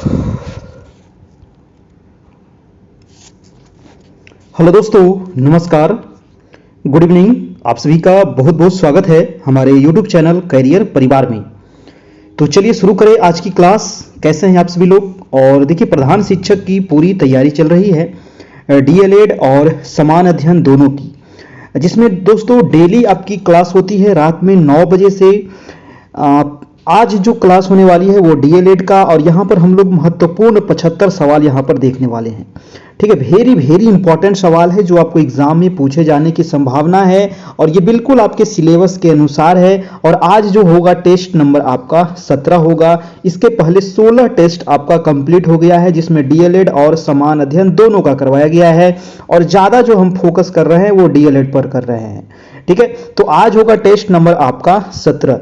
Hello दोस्तों, नमस्कार, good evening. आप सभी का बहुत बहुत स्वागत है हमारे यूट्यूब चैनल करियर परिवार में। तो चलिए शुरू करें आज की क्लास। कैसे हैं आप सभी लोग? और देखिए, प्रधान शिक्षक की पूरी तैयारी चल रही है डीएलएड और समान अध्ययन दोनों की, जिसमें दोस्तों डेली आपकी क्लास होती है रात में 9 बजे से। आज जो क्लास होने वाली है वो डीएलएड का, और यहाँ पर हम लोग महत्वपूर्ण 75 सवाल यहाँ पर देखने वाले हैं। ठीक है, वेरी वेरी इंपॉर्टेंट सवाल है जो आपको एग्जाम में पूछे जाने की संभावना है, और ये बिल्कुल आपके सिलेबस के अनुसार है। और आज जो होगा टेस्ट नंबर आपका 17 होगा। इसके पहले 16 टेस्ट आपका कंप्लीट हो गया है, जिसमें डीएलएड और समान अध्ययन दोनों का करवाया गया है, और ज्यादा जो हम फोकस कर रहे हैं वो डीएलएड पर कर रहे हैं। ठीक है, तो आज होगा टेस्ट नंबर आपका 17।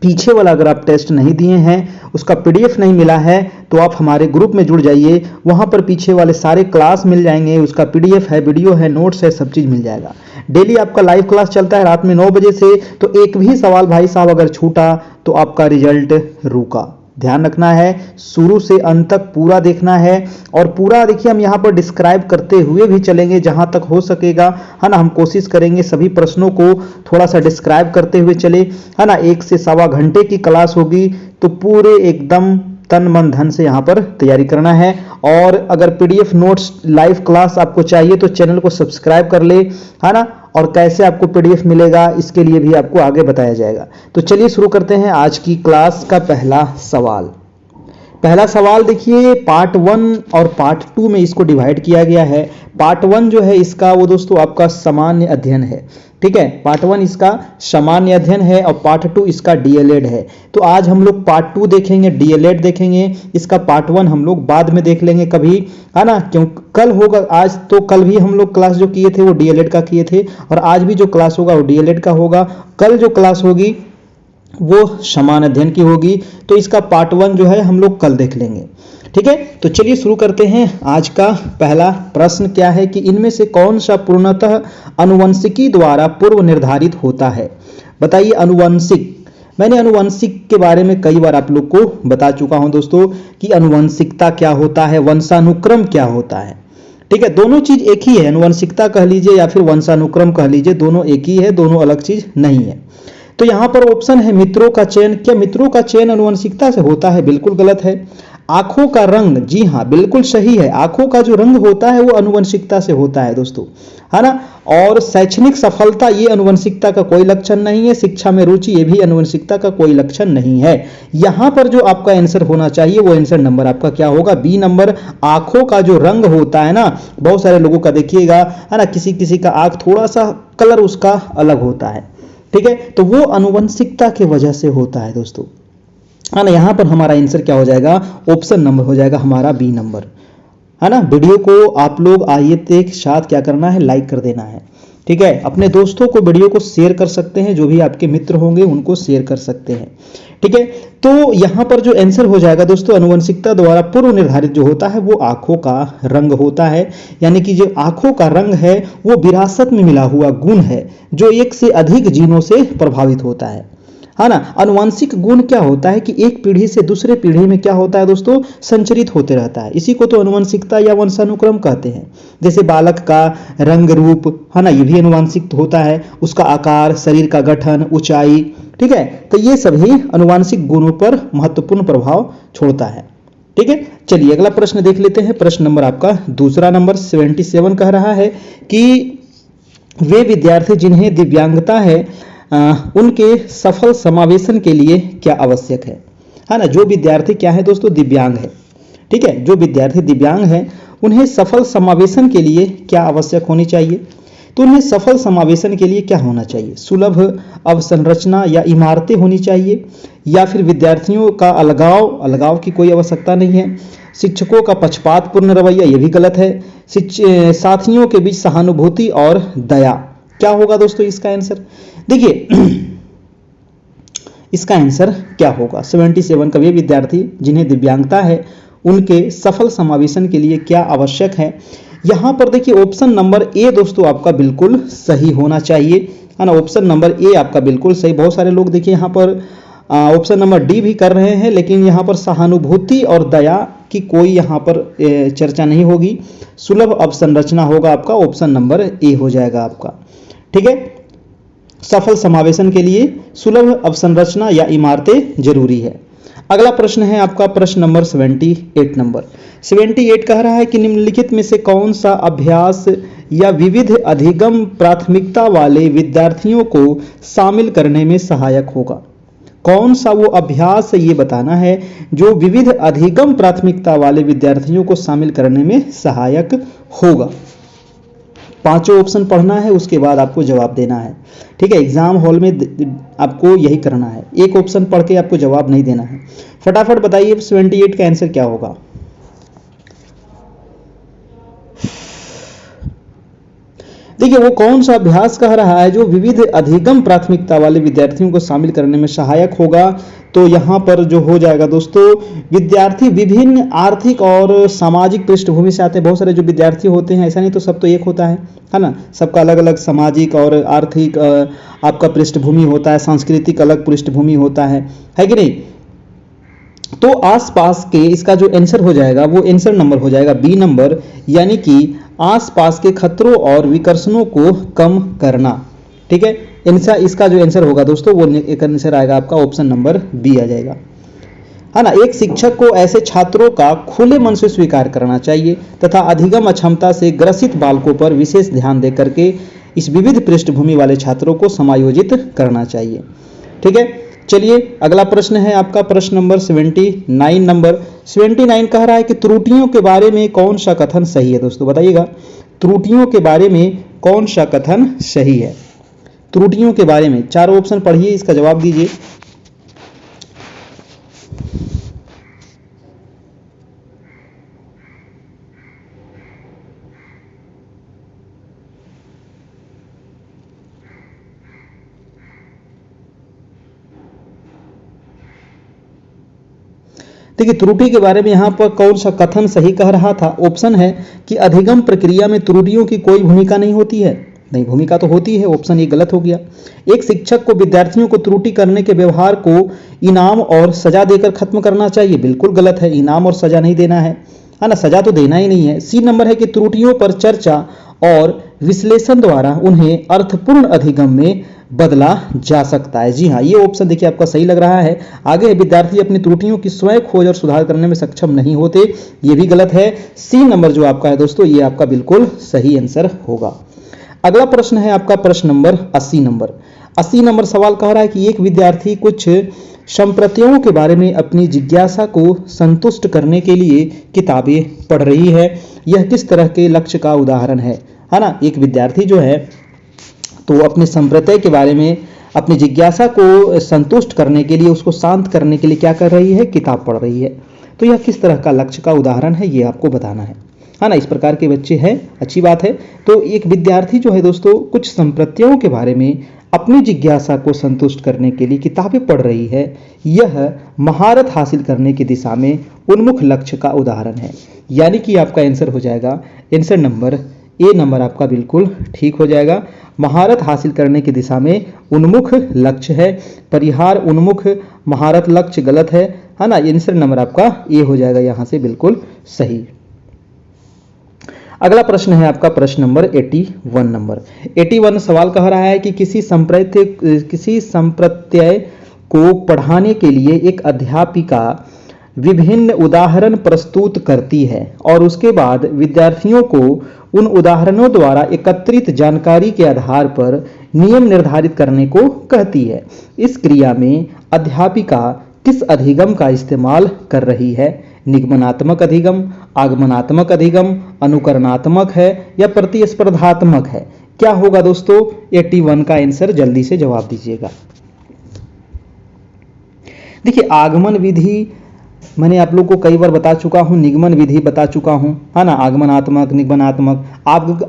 पीछे वाला अगर आप टेस्ट नहीं दिए हैं, उसका पीडीएफ नहीं मिला है, तो आप हमारे ग्रुप में जुड़ जाइए। वहां पर पीछे वाले सारे क्लास मिल जाएंगे, उसका पीडीएफ है, वीडियो है, नोट्स है, सब चीज मिल जाएगा। डेली आपका लाइव क्लास चलता है रात में 9 बजे से। तो एक भी सवाल भाई साहब अगर छूटा तो आपका रिजल्ट रुका। ध्यान रखना है, शुरू से अंत तक पूरा देखना है। और पूरा देखिए, हम यहाँ पर डिस्क्राइब करते हुए भी चलेंगे जहां तक हो सकेगा, है ना। हम कोशिश करेंगे सभी प्रश्नों को थोड़ा सा डिस्क्राइब करते हुए चले, है ना। 1 से सवा घंटे की क्लास होगी, तो पूरे एकदम तन मन धन से यहाँ पर तैयारी करना है। और अगर पीडीएफ नोट्स लाइव क्लास आपको चाहिए तो चैनल को सब्सक्राइब कर ले, है ना। और कैसे आपको पीडीएफ मिलेगा इसके लिए भी आपको आगे बताया जाएगा। तो चलिए शुरू करते हैं आज की क्लास का पहला सवाल। पहला सवाल देखिए, पार्ट 1 और पार्ट 2 में इसको डिवाइड किया गया है। पार्ट 1 जो है इसका वो दोस्तों आपका सामान्य अध्ययन है। ठीक है, पार्ट 1 इसका सामान्य अध्ययन है और पार्ट 2 इसका डीएलएड है। तो आज हम लोग पार्ट 2 देखेंगे, डीएलएड देखेंगे। इसका पार्ट 1 हम लोग बाद में देख लेंगे कभी, है ना। क्यों कल होगा, आज तो कल भी हम लोग क्लास जो किए थे वो डीएलएड का किए थे, और आज भी जो क्लास होगा वो डीएलएड का होगा। कल जो क्लास होगी वो समान अध्ययन की होगी। तो इसका पार्ट 1 जो है हम लोग कल देख लेंगे। ठीक है, तो चलिए शुरू करते हैं। आज का पहला प्रश्न क्या है कि इनमें से कौन सा पूर्णतः आनुवंशिकी द्वारा पूर्व निर्धारित होता है? बताइए। आनुवंशिक, मैंने आनुवंशिक के बारे में कई बार आप लोग को बता चुका हूं दोस्तों कि आनुवंशिकता क्या होता है, वंशानुक्रम क्या होता है। ठीक है, दोनों चीज एक ही है। आनुवंशिकता कह लीजिए या फिर वंशानुक्रम कह लीजिए, दोनों एक ही है, दोनों अलग चीज नहीं है। तो यहां पर ऑप्शन है मित्रों का चयन। क्या मित्रों का चयन आनुवंशिकता से होता है? बिल्कुल गलत है। आंखों का रंग, जी हां बिल्कुल सही है। आंखों का जो रंग होता है वो आनुवंशिकता से होता है दोस्तों, है ना। और शैक्षणिक सफलता ये आनुवंशिकता का कोई लक्षण नहीं है। शिक्षा में रुचि ये भी आनुवंशिकता का कोई लक्षण नहीं है। यहां पर जो आपका आंसर होना चाहिए वो आंसर नंबर आपका क्या होगा? B number. आंखों का जो रंग होता है ना, बहुत सारे लोगों का देखिएगा, है ना, किसी किसी का आंख थोड़ा सा कलर उसका अलग होता है। ठीक है, तो वो आनुवंशिकता की वजह से होता है दोस्तों, है ना। यहां पर हमारा आंसर क्या हो जाएगा? ऑप्शन नंबर हो जाएगा हमारा बी नंबर, है ना। वीडियो को आप लोग आइए के साथ क्या करना है? लाइक कर देना है। ठीक है, अपने दोस्तों को वीडियो को शेयर कर सकते हैं, जो भी आपके मित्र होंगे उनको शेयर कर सकते हैं। ठीक है, तो यहां पर जो आंसर हो जाएगा दोस्तों, आनुवंशिकता द्वारा पूर्व निर्धारित जो होता है वो आंखों का रंग होता है। यानी कि जो आंखों का रंग है वो विरासत में मिला हुआ गुण है, जो एक से अधिक जीनों से प्रभावित होता है ना। आनुवंशिक गुण क्या होता है कि एक पीढ़ी से दूसरे पीढ़ी में क्या होता है दोस्तों? संचरित होते रहता है। इसी को तो आनुवंशिकता या वंशानुक्रम कहते हैं। जैसे बालक का रंग रूप, है ना, ये भी आनुवंशिक होता है। उसका आकार, शरीर का गठन, ऊंचाई, ठीक है, तो ये सभी आनुवंशिक गुणों पर महत्वपूर्ण प्रभाव छोड़ता है। ठीक है, चलिए अगला प्रश्न देख लेते हैं। प्रश्न नंबर आपका दूसरा नंबर 77 कह रहा है कि वे विद्यार्थी जिन्हें दिव्यांगता है उनके सफल समावेशन के लिए क्या आवश्यक है ना। जो विद्यार्थी क्या है दोस्तों? दिव्यांग है। ठीक है, जो विद्यार्थी दिव्यांग है उन्हें सफल समावेशन के लिए क्या आवश्यक होनी चाहिए? तो उन्हें सफल समावेशन के लिए क्या होना चाहिए? सुलभ अवसंरचना या इमारतें होनी चाहिए, या फिर विद्यार्थियों का अलगाव की कोई आवश्यकता नहीं है। शिक्षकों का पक्षपातपूर्ण रवैया, ये भी गलत है। साथियों के बीच सहानुभूति और दया, क्या होगा दोस्तों इसका आंसर? देखिए इसका आंसर क्या होगा? 77 का वे विद्यार्थी जिन्हें दिव्यांगता है उनके सफल समावेशन के लिए क्या आवश्यक है। यहां पर देखिए ऑप्शन नंबर ए दोस्तों आपका बिल्कुल सही होना चाहिए, है ना। ऑप्शन नंबर ए आपका बिल्कुल सही। बहुत सारे लोग देखिए यहां पर ऑप्शन नंबर डी भी कर रहे हैं, लेकिन यहाँ पर सहानुभूति और दया की कोई यहाँ पर चर्चा नहीं होगी। सुलभ अवसंरचना होगा आपका, ऑप्शन नंबर ए हो जाएगा आपका। ठीक है, सफल समावेशन के लिए सुलभ अवसंरचना या इमारतें जरूरी है। अगला प्रश्न है आपका प्रश्न नंबर 78 नंबर 78 कह रहा है कि निम्नलिखित में से कौन सा अभ्यास या विविध अधिगम प्राथमिकता वाले विद्यार्थियों को शामिल करने में सहायक होगा। कौन सा वो अभ्यास ये बताना है जो विविध अधिगम प्राथमिकता वाले विद्यार्थियों को शामिल करने में सहायक होगा। पांचों ऑप्शन पढ़ना है, उसके बाद आपको जवाब देना है। ठीक है, एग्जाम हॉल में आपको यही करना है, एक ऑप्शन पढ़ के आपको जवाब नहीं देना है। फटाफट बताइए 78 का आंसर क्या होगा। देखिए, वो कौन सा अभ्यास कह रहा है जो विविध अधिगम प्राथमिकता वाले विद्यार्थियों को शामिल करने में सहायक होगा। तो यहाँ पर जो हो जाएगा दोस्तों, विद्यार्थी विभिन्न आर्थिक और सामाजिक पृष्ठभूमि से आते हैं। बहुत सारे जो विद्यार्थी होते हैं, ऐसा नहीं तो सब तो एक होता है ना, सबका अलग अलग सामाजिक और आर्थिक आपका पृष्ठभूमि होता है, सांस्कृतिक अलग पृष्ठभूमि होता है कि नहीं। तो आसपास के इसका जो आंसर हो जाएगा वो आंसर नंबर हो जाएगा बी नंबर, यानी कि आसपास के खतरों और विकर्षणों को कम करना। ठीक है, इसका जो आंसर होगा दोस्तों वो एक आंसर आएगा आपका, ऑप्शन नंबर बी आ जाएगा, है ना। एक शिक्षक को ऐसे छात्रों का खुले मन से स्वीकार करना चाहिए तथा अधिगम अक्षमता से ग्रसित बालकों पर विशेष ध्यान दे करके इस विविध पृष्ठभूमि वाले छात्रों को समायोजित करना चाहिए। ठीक है, चलिए अगला प्रश्न है आपका प्रश्न नंबर 79 नंबर 79 कह रहा है कि त्रुटियों के बारे में कौन सा कथन सही है। दोस्तों बताइएगा, त्रुटियों के बारे में कौन सा कथन सही है। त्रुटियों के बारे में चारों ऑप्शन पढ़िए, इसका जवाब दीजिए। देखिए, त्रुटि के बारे में यहाँ पर कौन सा कथन सही कह रहा था। ऑप्शन है कि अधिगम प्रक्रिया में त्रुटियों की कोई भूमिका नहीं होती है। नहीं, भूमिका तो होती है, ऑप्शन ये गलत हो गया। एक शिक्षक को विद्यार्थियों को त्रुटि करने के व्यवहार को इनाम और सजा देकर खत्म करना चाहिए। बिल्कुल गलत है, इनाम और सजा नहीं देना है ना, सजा तो देना ही नहीं है। सी नंबर है कि त्रुटियों पर चर्चा और विश्लेषण द्वारा उन्हें अर्थपूर्ण अधिगम में बदला जा सकता है। जी हाँ, ये ऑप्शन देखिए आपका सही लग रहा है। आगे विद्यार्थी अपनी त्रुटियों की स्वयं खोज और सुधार करने में सक्षम नहीं होते, ये भी गलत है। सी नंबर जो आपका है दोस्तों, ये आपका बिल्कुल सही आंसर होगा। अगला प्रश्न है आपका प्रश्न नंबर 80 नंबर 80 नंबर सवाल कह रहा है कि एक विद्यार्थी कुछ संप्रत्यों के बारे में अपनी जिज्ञासा को संतुष्ट करने के लिए किताबें पढ़ रही है। यह किस तरह के लक्ष्य का उदाहरण है ना। एक विद्यार्थी जो है तो अपने संप्रत्य के बारे में अपनी जिज्ञासा को संतुष्ट करने के लिए, उसको शांत करने के लिए क्या कर रही है, किताब पढ़ रही है। तो यह किस तरह का लक्ष्य का उदाहरण है, ये आपको बताना है ना। इस प्रकार के बच्चे हैं, अच्छी बात है। तो एक विद्यार्थी जो है दोस्तों कुछ संप्रत्यों के बारे में अपनी जिज्ञासा को संतुष्ट करने के लिए किताबें पढ़ रही है। यह महारत हासिल करने की दिशा में उन्मुख लक्ष्य का उदाहरण है। यानी कि आपका आंसर हो जाएगा आंसर नंबर ए नंबर आपका बिल्कुल ठीक हो जाएगा। महारत हासिल करने की दिशा में उन्मुख लक्ष्य है। परिहार उन्मुख महारत लक्ष्य गलत है ना। आंसर नंबर आपका ए हो जाएगा यहाँ से बिल्कुल सही। अगला प्रश्न है आपका प्रश्न नंबर 81 नंबर 81 सवाल कह रहा है कि किसी संप्रत्यय को पढ़ाने के लिए एक अध्यापिका विभिन्न उदाहरण प्रस्तुत करती है और उसके बाद विद्यार्थियों को उन उदाहरणों द्वारा एकत्रित जानकारी के आधार पर नियम निर्धारित करने को कहती है। इस क्रिया में अध्यापिका किस अधिगम का इस्तेमाल कर रही है। निगमनात्मक अधिगम, आगमनात्मक अधिगम, अनुकरणात्मक है या प्रतिस्पर्धात्मक है। क्या होगा दोस्तों 81 का आंसर, जल्दी से जवाब दीजिएगा। देखिए, आगमन विधि मैंने आप लोग को कई बार बता चुका हूं, निगमन विधि बता चुका हूं, है ना। आगमनात्मक, निगमनात्मक।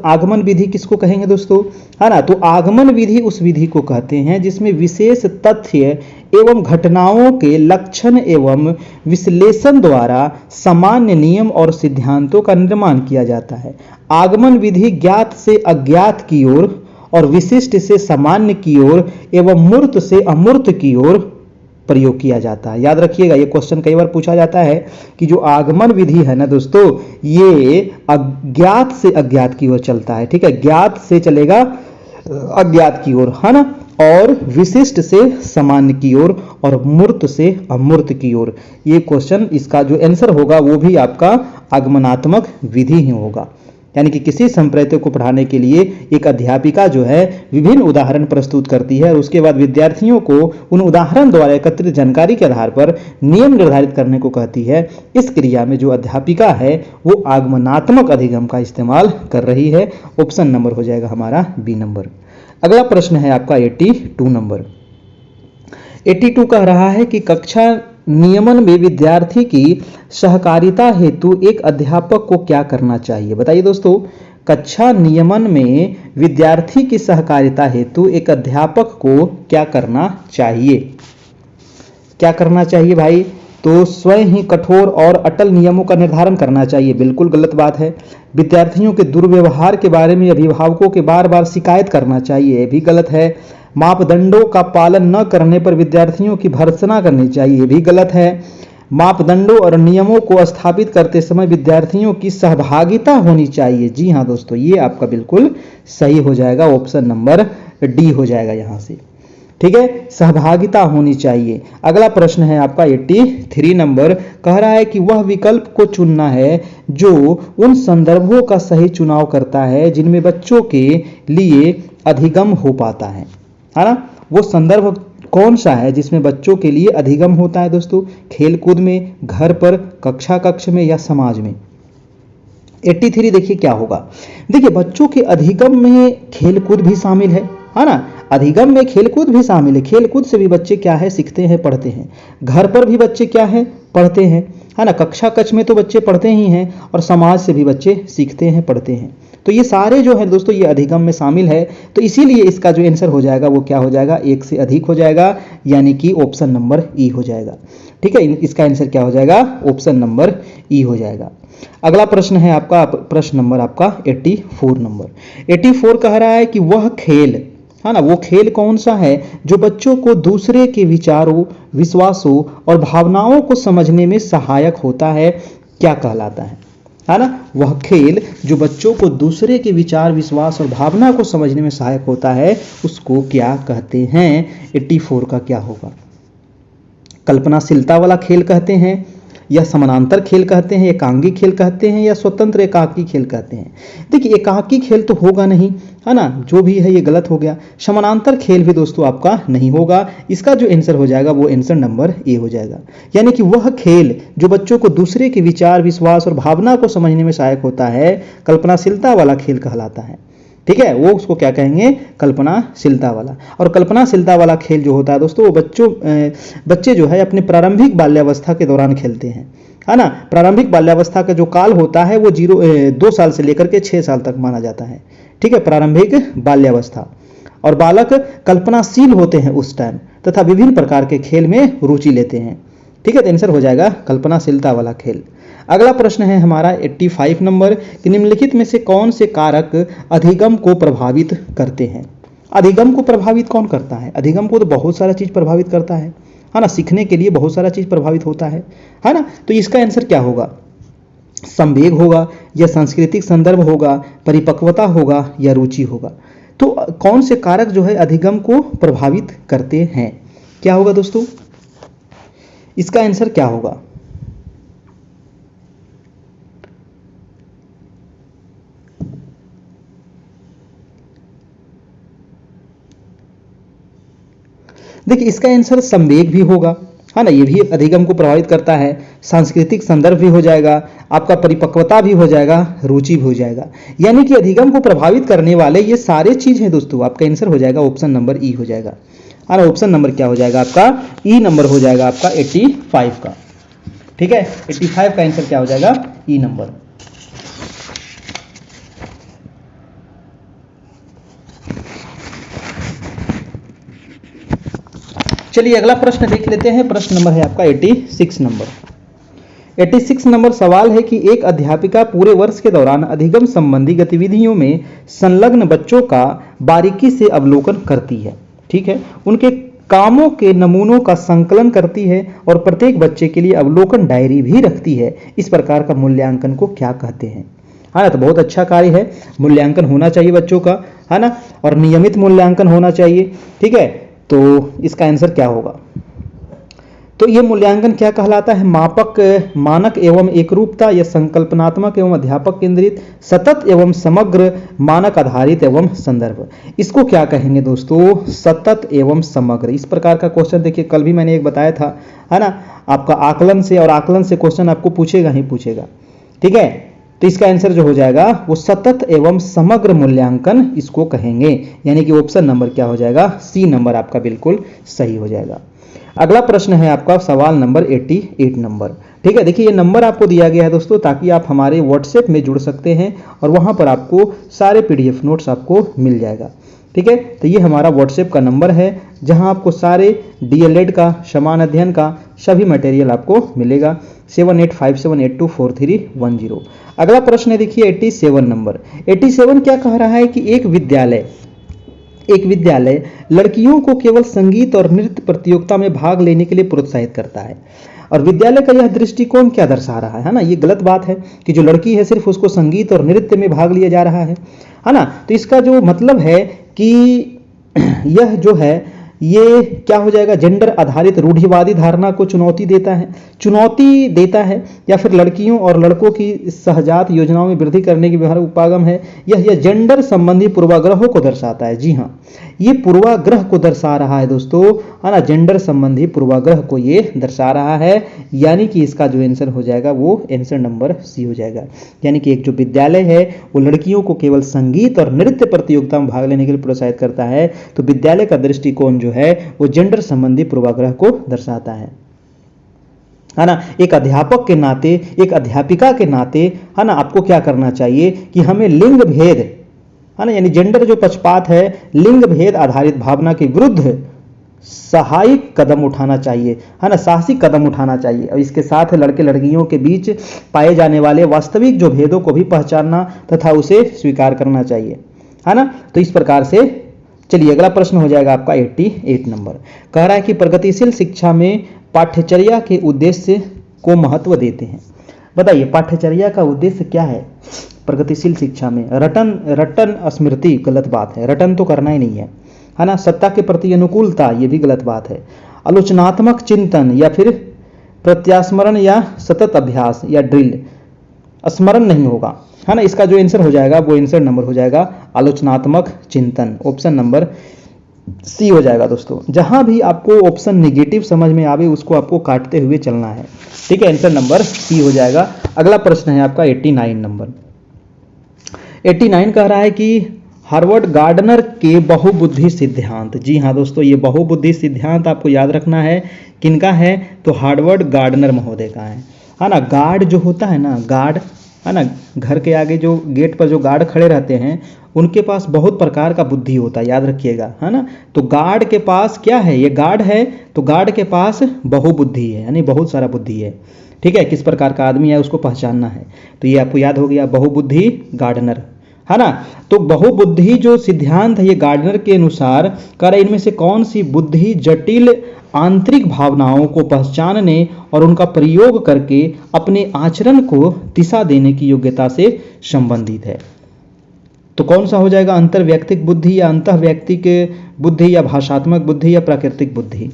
आगमन विधि किसको कहेंगे दोस्तों, है ना। तो आगमन विधि उस विधि को कहते हैं जिसमें विशेष तथ्य एवं घटनाओं के लक्षण एवं विश्लेषण द्वारा सामान्य नियम और सिद्धांतों का निर्माण किया जाता है। आगमन विधि ज्ञात से अज्ञात की ओर और विशिष्ट से सामान्य की ओर एवं मूर्त से अमूर्त की ओर प्रयोग किया जाता है। याद रखिएगा, ये क्वेश्चन कई बार पूछा जाता है कि जो आगमन विधि है ना दोस्तों, ये अज्ञात से अज्ञात की ओर चलता है। ठीक है, ज्ञात से चलेगा अज्ञात की ओर, है ना, और विशिष्ट से सामान्य की ओर और मूर्त से अमूर्त की ओर। ये क्वेश्चन, इसका जो आंसर होगा वो भी आपका आगमनात्मक विधि ही होगा। यानी कि किसी संप्रदाय को पढ़ाने के लिए एक अध्यापिका जो है विभिन्न उदाहरण प्रस्तुत करती है और उसके बाद विद्यार्थियों को उन उदाहरण द्वारा एकत्रित जानकारी के आधार पर नियम निर्धारित करने को कहती है। इस क्रिया में जो अध्यापिका है वो आगमनात्मक अधिगम का इस्तेमाल कर रही है। ऑप्शन नंबर हो जाएगा हमारा बी नंबर। अगला प्रश्न है आपका 82 नंबर। 82 कह रहा है कि कक्षा नियमन में विद्यार्थी की सहकारिता हेतु एक अध्यापक को क्या करना चाहिए। बताइए दोस्तों, कक्षा नियमन में विद्यार्थी की सहकारिता हेतु एक अध्यापक को क्या करना चाहिए? क्या करना चाहिए भाई? तो स्वयं ही कठोर और अटल नियमों का निर्धारण करना चाहिए। बिल्कुल गलत बात है। विद्यार्थियों के दुर्व्यवहार के बारे में अभिभावकों के बार बार शिकायत करना चाहिए, ये भी गलत है। मापदंडों का पालन न करने पर विद्यार्थियों की भर्त्सना करनी चाहिए, ये भी गलत है। मापदंडों और नियमों को स्थापित करते समय विद्यार्थियों की सहभागिता होनी चाहिए। जी हाँ दोस्तों, ये आपका बिल्कुल सही हो जाएगा। ऑप्शन नंबर डी हो जाएगा यहां से। ठीक है, सहभागिता होनी चाहिए। अगला प्रश्न है आपका 83 नंबर। कह रहा है कि वह विकल्प को चुनना है जो उन संदर्भों का सही चुनाव करता है जिनमें बच्चों के लिए अधिगम हो पाता है ना। वो संदर्भ कौन सा है जिसमें बच्चों के लिए अधिगम होता है दोस्तों? खेल कूद में, घर पर, कक्षा कक्ष में या समाज में? 83 देखिए क्या होगा। देखिए, बच्चों के अधिगम में खेल कूद भी शामिल है ना। अधिगम में खेल कूद भी शामिल है। खेल कूद से भी बच्चे क्या है, सीखते हैं, पढ़ते हैं। घर पर भी बच्चे क्या है, पढ़ते हैं, है ना। कक्षा कक्ष में तो बच्चे पढ़ते ही हैं और समाज से भी बच्चे सीखते हैं, पढ़ते हैं। तो ये सारे जो है दोस्तों, ये अधिगम में शामिल है। तो इसीलिए इसका जो आंसर हो जाएगा वो क्या हो जाएगा, एक से अधिक हो जाएगा, यानी कि ऑप्शन नंबर ई हो जाएगा। ठीक है, इसका आंसर क्या हो जाएगा, ऑप्शन नंबर ई हो जाएगा। अगला प्रश्न है आपका, प्रश्न नंबर आपका 84 नंबर। 84 कह रहा है कि वह खेल, है ना, वो खेल कौन सा है जो बच्चों को दूसरे के विचारों, विश्वासों और भावनाओं को समझने में सहायक होता है, क्या कहलाता है ना। वह खेल जो बच्चों को दूसरे के विचार, विश्वास और भावना को समझने में सहायक होता है, उसको क्या कहते हैं? 84 का क्या होगा? कल्पनाशीलता वाला खेल कहते हैं, या समानांतर खेल कहते हैं, एकांगी खेल कहते हैं, या स्वतंत्र एकाकी खेल कहते हैं? देखिए, एकाकी खेल तो होगा नहीं, है ना, जो भी है ये गलत हो गया। समानांतर खेल भी दोस्तों आपका नहीं होगा। इसका जो आंसर हो जाएगा वो आंसर नंबर ए हो जाएगा। यानी कि वह खेल जो बच्चों को दूसरे के विचार, विश्वास और भावना को समझने में सहायक होता है, कल्पनाशीलता वाला खेल कहलाता है। ठीक है, वो उसको क्या कहेंगे, कल्पनाशीलता वाला। और कल्पनाशीलता वाला खेल जो होता है दोस्तों, वो बच्चे जो है अपने प्रारंभिक बाल्यावस्था के दौरान खेलते हैं, है ना। प्रारंभिक बाल्यावस्था का जो काल होता है वो 2 साल से लेकर के 6 साल तक माना जाता है। ठीक है, प्रारंभिक बाल्यावस्था। और बालक कल्पनाशील होते हैं उस टाइम तथा विभिन्न प्रकार के खेल में रुचि लेते हैं। ठीक है, तो आंसर हो जाएगा कल्पनाशीलता वाला खेल। अगला प्रश्न है हमारा 85 नंबर कि निम्नलिखित में से कौन से कारक अधिगम को प्रभावित करते हैं? अधिगम को प्रभावित कौन करता है? अधिगम को तो बहुत सारा चीज प्रभावित करता है ना। सीखने के लिए बहुत सारा चीज प्रभावित होता है ना। तो इसका आंसर क्या होगा? संवेग होगा, या सांस्कृतिक संदर्भ होगा, परिपक्वता होगा, या रुचि होगा? तो कौन से कारक जो है अधिगम को प्रभावित करते हैं, क्या होगा दोस्तों? इसका आंसर क्या होगा? देखिए, इसका आंसर संवेग भी होगा, है ना, ये भी अधिगम को प्रभावित करता है। सांस्कृतिक संदर्भ भी हो जाएगा, आपका परिपक्वता भी हो जाएगा, रुचि भी हो जाएगा। यानी कि अधिगम को प्रभावित करने वाले ये सारे चीज हैं दोस्तों। आपका आंसर हो जाएगा ऑप्शन नंबर ई हो जाएगा। और ऑप्शन नंबर क्या हो जाएगा आपका? ई नंबर हो जाएगा आपका 85 का। ठीक है, 85 का आंसर क्या हो जाएगा? ई नंबर। चलिए अगला प्रश्न देख लेते हैं। प्रश्न नंबर है आपका 86 नंबर। 86 नंबर सवाल है कि एक अध्यापिका पूरे वर्ष के दौरान अधिगम संबंधी गतिविधियों में संलग्न बच्चों का बारीकी से अवलोकन करती है। ठीक है, उनके कामों के नमूनों का संकलन करती है और प्रत्येक बच्चे के लिए अवलोकन डायरी भी रखती है। इस प्रकार का मूल्यांकन को क्या कहते हैं? है ना, तो बहुत अच्छा कार्य है, मूल्यांकन होना चाहिए बच्चों का, है ना, और नियमित मूल्यांकन होना चाहिए। ठीक है, तो इसका आंसर क्या होगा? तो ये मूल्यांकन क्या कहलाता है? मापक, मानक एवं एकरूपता या संकल्पनात्मक एवं अध्यापक केंद्रित, सतत एवं समग्र, मानक आधारित एवं संदर्भ। इसको क्या कहेंगे दोस्तों? सतत एवं समग्र। इस प्रकार का क्वेश्चन देखिए, कल भी मैंने एक बताया था, है ना, आपका आकलन से, और आकलन से क्वेश्चन आपको पूछेगा ही पूछेगा। ठीक है, तो इसका आंसर जो हो जाएगा वो सतत एवं समग्र मूल्यांकन इसको कहेंगे, यानी कि ऑप्शन नंबर क्या हो जाएगा? सी नंबर आपका बिल्कुल सही हो जाएगा। अगला प्रश्न है आपका सवाल नंबर 88 नंबर। ठीक है, देखिए ये नंबर आपको दिया गया है दोस्तों, ताकि आप हमारे व्हाट्सएप में जुड़ सकते हैं और वहां पर आपको सारे पीडीएफ नोट्स आपको मिल जाएगा। ठीक है, तो ये हमारा व्हाट्सएप का नंबर है, जहां आपको सारे डीएलएड का, समान अध्ययन का सभी मटेरियल आपको मिलेगा। 7857824310। अगला प्रश्न है देखिए 87 नंबर। 87 क्या कह रहा है कि एक विद्यालय लड़कियों को केवल संगीत और नृत्य प्रतियोगिता में भाग लेने के लिए प्रोत्साहित करता है। और विद्यालय का यह दृष्टिकोण क्या दर्शा रहा है ना? ये गलत बात है कि जो लड़की है सिर्फ उसको संगीत और नृत्य में भाग लिया जा रहा है ना? तो इसका जो मतलब है कि यह जो है ये क्या हो जाएगा? जेंडर आधारित रूढ़िवादी धारणा को चुनौती देता है, या फिर लड़कियों और लड़कों की सहजात योजनाओं में वृद्धि करने की व्यवहार उपागम है। यह जेंडर संबंधी पूर्वाग्रहों को दर्शाता है। जी हाँ, ये पूर्वाग्रह को दर्शा रहा है दोस्तों, है ना, जेंडर संबंधी पूर्वाग्रह को ये दर्शा रहा है, यानी कि इसका जो आंसर हो जाएगा वो आंसर नंबर सी हो जाएगा। यानी कि एक जो विद्यालय है वो लड़कियों को केवल संगीत और नृत्य प्रतियोगिता में भाग लेने के लिए प्रोत्साहित करता है, तो विद्यालय का दृष्टिकोण जो है वो जेंडर संबंधी पूर्वाग्रह को दर्शाता है ना? एक अध्यापक के नाते, एक अध्यापिका के नाते, है ना, आपको क्या करना चाहिए कि हमें लिंग भेद, है ना, यानी जेंडर जो पक्षपात है, लिंग भेद आधारित भावना के विरुद्ध सहायक कदम उठाना चाहिए, है ना, साहसिक कदम उठाना चाहिए। और इसके साथ लड़के लड़कियों के बीच पाए जाने वाले वास्तविक जो भेदों को भी पहचानना तथा उसे स्वीकार करना चाहिए, है ना। तो इस प्रकार से चलिए अगला प्रश्न हो जाएगा आपका 88 नंबर। कह रहा है कि प्रगतिशील शिक्षा में पाठ्यचर्या के उद्देश्य को महत्व देते हैं। बताइए पाठ्यचर्या का उद्देश्य क्या है प्रगतिशील शिक्षा में? रटन स्मृति, गलत बात है, रटन तो करना ही नहीं है ना। सत्ता के प्रति अनुकूलता, ये भी गलत बात है। आलोचनात्मक चिंतन या फिर प्रत्यास्मरण या सतत अभ्यास या ड्रिल, स्मरण नहीं होगा, है ना। इसका जो आंसर हो जाएगा वो आंसर नंबर हो जाएगा आलोचनात्मक चिंतन, ऑप्शन नंबर सी हो जाएगा दोस्तों। जहां भी आपको ऑप्शन नेगेटिव समझ में आवे उसको आपको काटते हुए चलना है। ठीक है, आंसर नंबर सी हो जाएगा। अगला प्रश्न है आपका 89 नंबर। 89 कह रहा है कि हार्वर्ड गार्डनर के बहुबुद्धि सिद्धांत। जी हाँ दोस्तों, ये बहुबुद्धि सिद्धांत आपको याद रखना है, किनका है? तो हार्वर्ड गार्डनर महोदय का है ना। गार्ड जो होता है ना, गार्ड, है ना, घर के आगे जो गेट पर जो गार्ड खड़े रहते हैं उनके पास बहुत प्रकार का बुद्धि होता है, याद रखिएगा, है ना। तो गार्ड के पास क्या है? ये गार्ड है, तो गार्ड के पास बहुबुद्धि है, यानी बहुत सारा बुद्धि है। ठीक है, किस प्रकार का आदमी है उसको पहचानना है, तो ये आपको याद हो गया, बहुबुद्धि गार्डनर, है ना। तो बहुबुद्धि जो सिद्धांत है ये गार्डनर के अनुसार कर इनमें से कौन सी बुद्धि जटिल आंतरिक भावनाओं को पहचानने और उनका प्रयोग करके अपने आचरण को दिशा देने की योग्यता से संबंधित है? तो कौन सा हो जाएगा? अंतर्वैयक्तिक बुद्धि या अंतःवैयक्तिक बुद्धि या भाषात्मक बुद्धि या प्राकृतिक बुद्धि?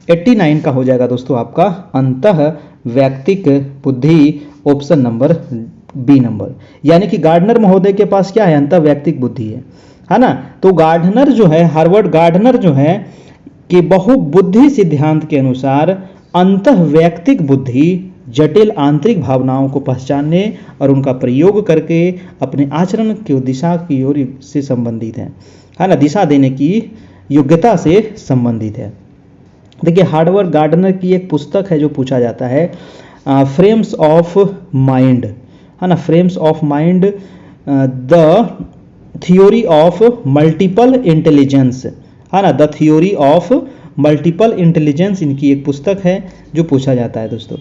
89 का हो जाएगा दोस्तों आपका अंतःवैयक्तिक बुद्धि, ऑप्शन नंबर बी नंबर। यानी कि गार्डनर महोदय के पास क्या है? अंतःवैयक्तिक बुद्धि है ना। तो गार्डनर जो है, हार्वर्ड गार्डनर जो है कि बहुबुद्धि सिद्धांत के अनुसार अंतःवैयक्तिक बुद्धि जटिल आंतरिक भावनाओं को पहचानने और उनका प्रयोग करके अपने आचरण की दिशा की ओर से संबंधित है ना, दिशा देने की योग्यता से संबंधित है। देखिए हार्वर्ड गार्डनर की एक पुस्तक है जो पूछा जाता है, फ्रेम्स ऑफ माइंड, है ना, frames of mind, the theory of multiple intelligence, है ना, the theory of multiple intelligence इनकी एक पुस्तक है जो पूछा जाता है दोस्तों।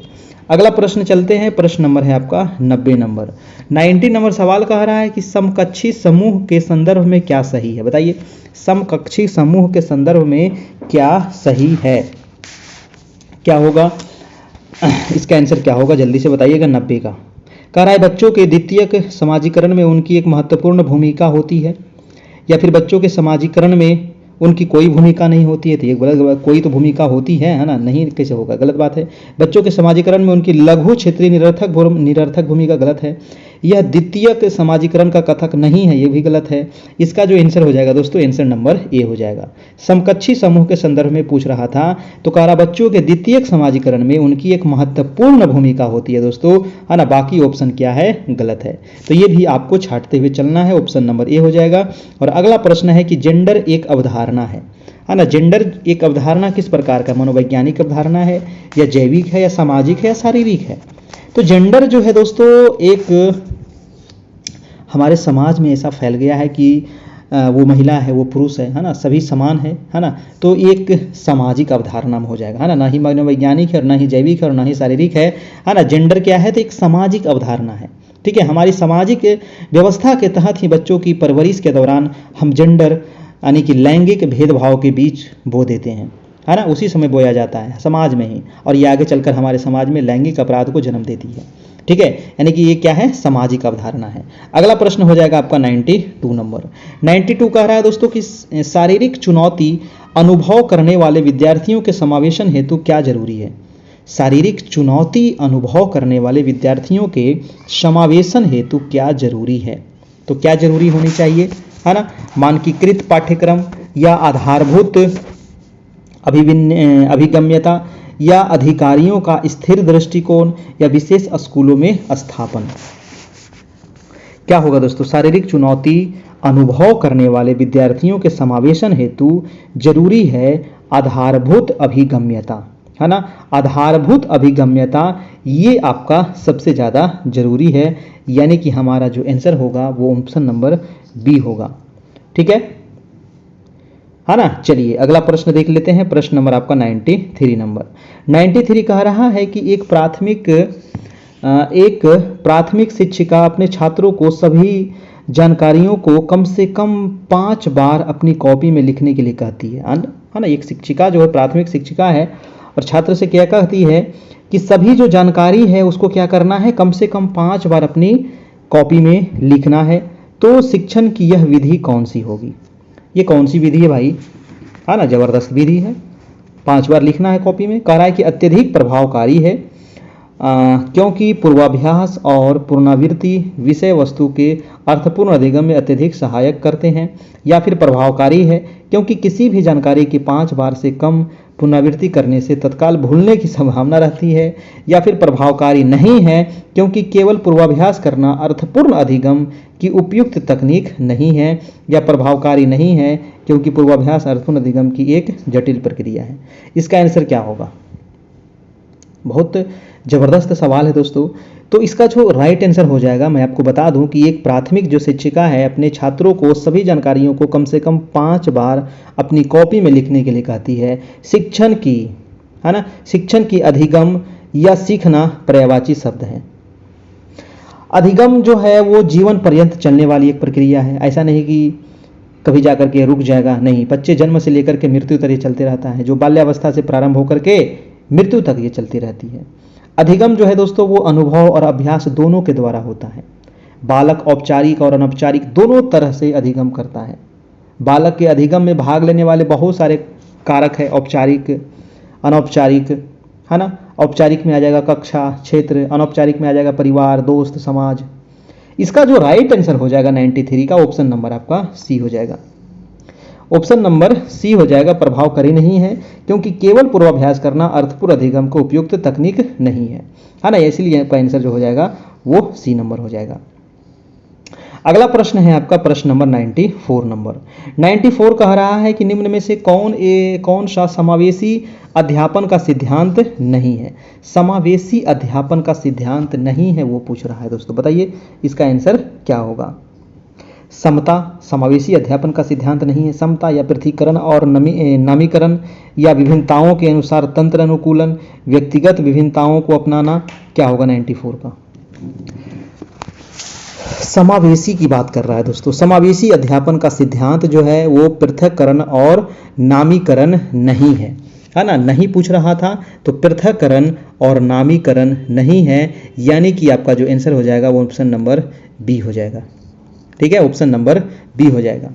अगला प्रश्न चलते हैं, प्रश्न नंबर है आपका 90 नंबर। 90 नंबर सवाल कह रहा है कि समकक्षी समूह के संदर्भ में क्या सही है। बताइए, समकक्षी समूह के संदर्भ में क्या सही है, क्या होगा इसका आंसर क्या होगा, जल्दी से बताइएगा। 90 का कह रहा है बच्चों के द्वितीयक समाजीकरण में उनकी एक महत्वपूर्ण भूमिका होती है, या फिर बच्चों के समाजीकरण में उनकी कोई भूमिका नहीं होती है। तो ये गलत, कोई तो भूमिका होती है ना, नहीं कैसे होगा, गलत बात है। बच्चों के समाजीकरण में उनकी लघु क्षेत्रीय निरर्थक भूमिका गलत है। यह द्वितीयक समाजीकरण का कथक नहीं है, ये भी गलत है। इसका जो आंसर हो जाएगा दोस्तों, आंसर नंबर ए हो जाएगा। समकक्षी समूह के संदर्भ में पूछ रहा था तो कह रहा बच्चों के द्वितीयक समाजीकरण में उनकी एक महत्वपूर्ण भूमिका होती है दोस्तों, है ना। बाकी ऑप्शन क्या है, गलत है। तो ये भी आपको छांटते हुए चलना है, ऑप्शन नंबर ए हो जाएगा। और अगला प्रश्न है कि जेंडर एक अवधारणा है ना। जेंडर एक अवधारणा किस प्रकार का, मनोवैज्ञानिक अवधारणा है या जैविक है या सामाजिक है या शारीरिक है। तो जेंडर जो है दोस्तों एक हमारे समाज में ऐसा फैल गया है कि वो महिला है वो पुरुष है ना, सभी समान है ना। तो एक सामाजिक अवधारणा में हो जाएगा, है ना ही मनोवैज्ञानिक है और ना ही जैविक है और ना ही शारीरिक है ना। जेंडर क्या है, तो एक सामाजिक अवधारणा है। ठीक है, हमारी सामाजिक व्यवस्था के तहत ही बच्चों की परवरिश के दौरान हम जेंडर यानी कि लैंगिक भेदभाव के बीच बो देते हैं, है ना। उसी समय बोया जाता है समाज में ही, और ये आगे चलकर हमारे समाज में लैंगिक अपराध को जन्म देती है। ठीक है, यानी कि ये क्या है, सामाजिक अवधारणा है। अगला प्रश्न हो जाएगा आपका 92 नंबर। 92 कह रहा है दोस्तों कि शारीरिक चुनौती अनुभव करने वाले विद्यार्थियों के समावेशन हेतु क्या जरूरी है। शारीरिक चुनौती अनुभव करने वाले विद्यार्थियों के समावेशन हेतु क्या जरूरी है। तो क्या जरूरी होनी चाहिए, है ना। मानकीकृत पाठ्यक्रम या आधारभूत अभिगम्यता या अधिकारियों का स्थिर दृष्टिकोण या विशेष स्कूलों में स्थापन। क्या होगा दोस्तों, शारीरिक चुनौती अनुभव करने वाले विद्यार्थियों के समावेशन हेतु जरूरी है आधारभूत अभिगम्यता, है ना। आधारभूत अभिगम्यता ये आपका सबसे ज़्यादा जरूरी है, यानी कि हमारा जो आंसर होगा वो ऑप्शन नंबर बी होगा। ठीक है ना। चलिए अगला प्रश्न देख लेते हैं, प्रश्न नंबर आपका 93 नंबर। 93 कह रहा है कि एक प्राथमिक शिक्षिका अपने छात्रों को सभी जानकारियों को कम से कम 5 बार अपनी कॉपी में लिखने के लिए कहती है ना। एक शिक्षिका जो है प्राथमिक शिक्षिका है और छात्र से क्या कहती है कि सभी जो जानकारी है उसको क्या करना है, कम से कम 5 बार अपनी कॉपी में लिखना है। तो शिक्षण की यह विधि कौन सी होगी। ये कौन सी विधि है भाई, है ना, जबरदस्त विधि है। 5 बार लिखना है कॉपी में। कह रहा है कि अत्यधिक प्रभावकारी है क्योंकि पूर्वाभ्यास और पुनरावृत्ति विषय वस्तु के अर्थपूर्ण अधिगम में अत्यधिक सहायक करते हैं, या फिर प्रभावकारी है क्योंकि किसी भी जानकारी की 5 बार से कम पुनरावृत्ति करने से तत्काल भूलने की संभावना रहती है, या फिर प्रभावकारी नहीं है क्योंकि केवल पूर्वाभ्यास करना अर्थपूर्ण अधिगम की उपयुक्त तकनीक नहीं है, या प्रभावकारी नहीं है क्योंकि पूर्वाभ्यास अर्थपूर्ण अधिगम की एक जटिल प्रक्रिया है। इसका आंसर क्या होगा, बहुत जबरदस्त सवाल है दोस्तों। तो इसका जो राइट आंसर हो जाएगा, मैं आपको बता दूं कि एक प्राथमिक जो शिक्षिका है अपने छात्रों को सभी जानकारियों को कम से कम 5 बार अपनी कॉपी में लिखने के लिए कहती है। शिक्षण की, है ना, शिक्षण की अधिगम या सीखना पर्यायवाची शब्द है। अधिगम जो है वो जीवन पर्यंत चलने वाली एक प्रक्रिया है, ऐसा नहीं कि कभी जाकर के रुक जाएगा, नहीं। बच्चे जन्म से लेकर के मृत्यु तक ये चलते रहता है, जो बाल्यावस्था से प्रारंभ होकर के मृत्यु तक ये चलती रहती है। अधिगम जो है दोस्तों वो अनुभव और अभ्यास दोनों के द्वारा होता है। बालक औपचारिक और अनौपचारिक दोनों तरह से अधिगम करता है। बालक के अधिगम में भाग लेने वाले बहुत सारे कारक है, औपचारिक, अनौपचारिक, है ना। औपचारिक में आ जाएगा कक्षा, क्षेत्र, अनौपचारिक में आ जाएगा परिवार, दोस्त, समाज। इसका जो राइट आंसर हो जाएगा 93 का ऑप्शन नंबर आपका सी हो जाएगा। ऑप्शन नंबर सी हो जाएगा, प्रभावकारी नहीं है क्योंकि केवल पूर्वाभ्यास करना अर्थपूर्ण अधिगम को उपयुक्त तकनीक नहीं है ना। इसलिए आपका आंसर जो हो जाएगा वो सी नंबर हो जाएगा। अगला प्रश्न है आपका प्रश्न नंबर 94 नंबर। 94 कह रहा है कि निम्न में से कौन सा समावेशी अध्यापन का सिद्धांत नहीं है। समावेशी अध्यापन का सिद्धांत नहीं है वो पूछ रहा है दोस्तों, बताइए इसका आंसर क्या होगा। समता समावेशी अध्यापन का सिद्धांत नहीं है। समता या पृथकीकरण और नामीकरण या विभिन्नताओं के अनुसार तंत्र अनुकूलन, व्यक्तिगत विभिन्नताओं को अपनाना, क्या होगा 94 का। समावेशी की बात कर रहा है दोस्तों। समावेशी अध्यापन का सिद्धांत जो है वो पृथक्करण और नामीकरण नहीं है, है ना। नहीं पूछ रहा था तो पृथक्करण और नामीकरण नहीं है, यानी कि आपका जो आंसर हो जाएगा वो ऑप्शन नंबर बी हो जाएगा। ठीक है, ऑप्शन नंबर बी हो जाएगा।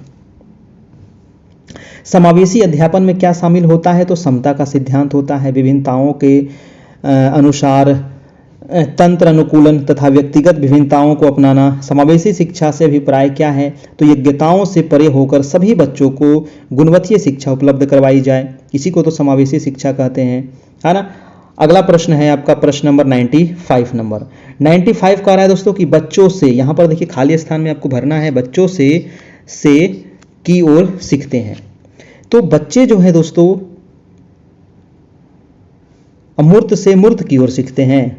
समावेशी अध्यापन में क्या शामिल होता है, तो समता का सिद्धांत होता है, विभिन्नताओं के अनुसार तंत्र अनुकूलन तथा व्यक्तिगत विभिन्नताओं को अपनाना। समावेशी शिक्षा से अभिप्राय क्या है, तो योग्यताओं से परे होकर सभी बच्चों को गुणवत्तीय शिक्षा उपलब्ध करवाई जाए, इसी को तो समावेशी शिक्षा कहते हैं, है ना। अगला प्रश्न है आपका प्रश्न नंबर 95 नंबर 95 कह रहा है दोस्तों कि बच्चों से, यहाँ पर देखिए खाली स्थान में आपको भरना है, बच्चों से की ओर सीखते हैं। तो बच्चे जो है दोस्तों अमूर्त से मूर्त की ओर सीखते हैं,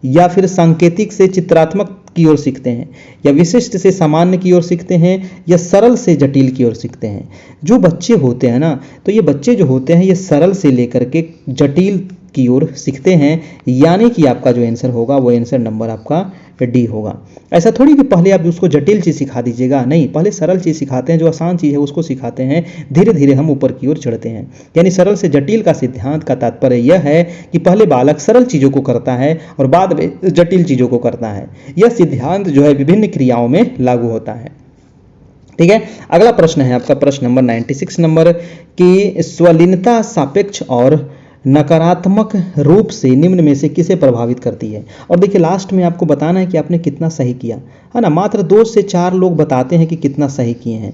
या फिर सांकेतिक से चित्रात्मक की ओर सीखते हैं, या विशिष्ट से सामान्य की ओर सीखते हैं, या सरल से जटिल की ओर सीखते हैं। जो बच्चे होते हैं ना, तो ये बच्चे जो होते हैं ये सरल से लेकर के जटिल की ओर सीखते हैं, यानी कि आपका जो आंसर होगा वो आंसर नंबर आपका डी होगा। ऐसा थोड़ी कि पहले आप उसको जटिल चीज सिखा दीजिएगा, नहीं, पहले सरल चीज सिखाते हैं, जो आसान चीज है उसको सिखाते हैं, धीरे धीरे हम ऊपर की ओर चढ़ते हैं। यानी सरल से जटिल का सिद्धांत का तात्पर्य यह है कि पहले बालक सरल चीजों को करता है और बाद में जटिल चीजों को करता है। यह सिद्धांत जो है विभिन्न क्रियाओं में लागू होता है। ठीक है, अगला प्रश्न है आपका प्रश्न नंबर 96 नंबर की स्वलीनता सापेक्ष और नकारात्मक रूप से निम्न में से किसे प्रभावित करती है। और देखिए लास्ट में आपको बताना है कि आपने कितना सही किया, है ना। मात्र 2 से 4 लोग बताते हैं कि कितना सही किए हैं,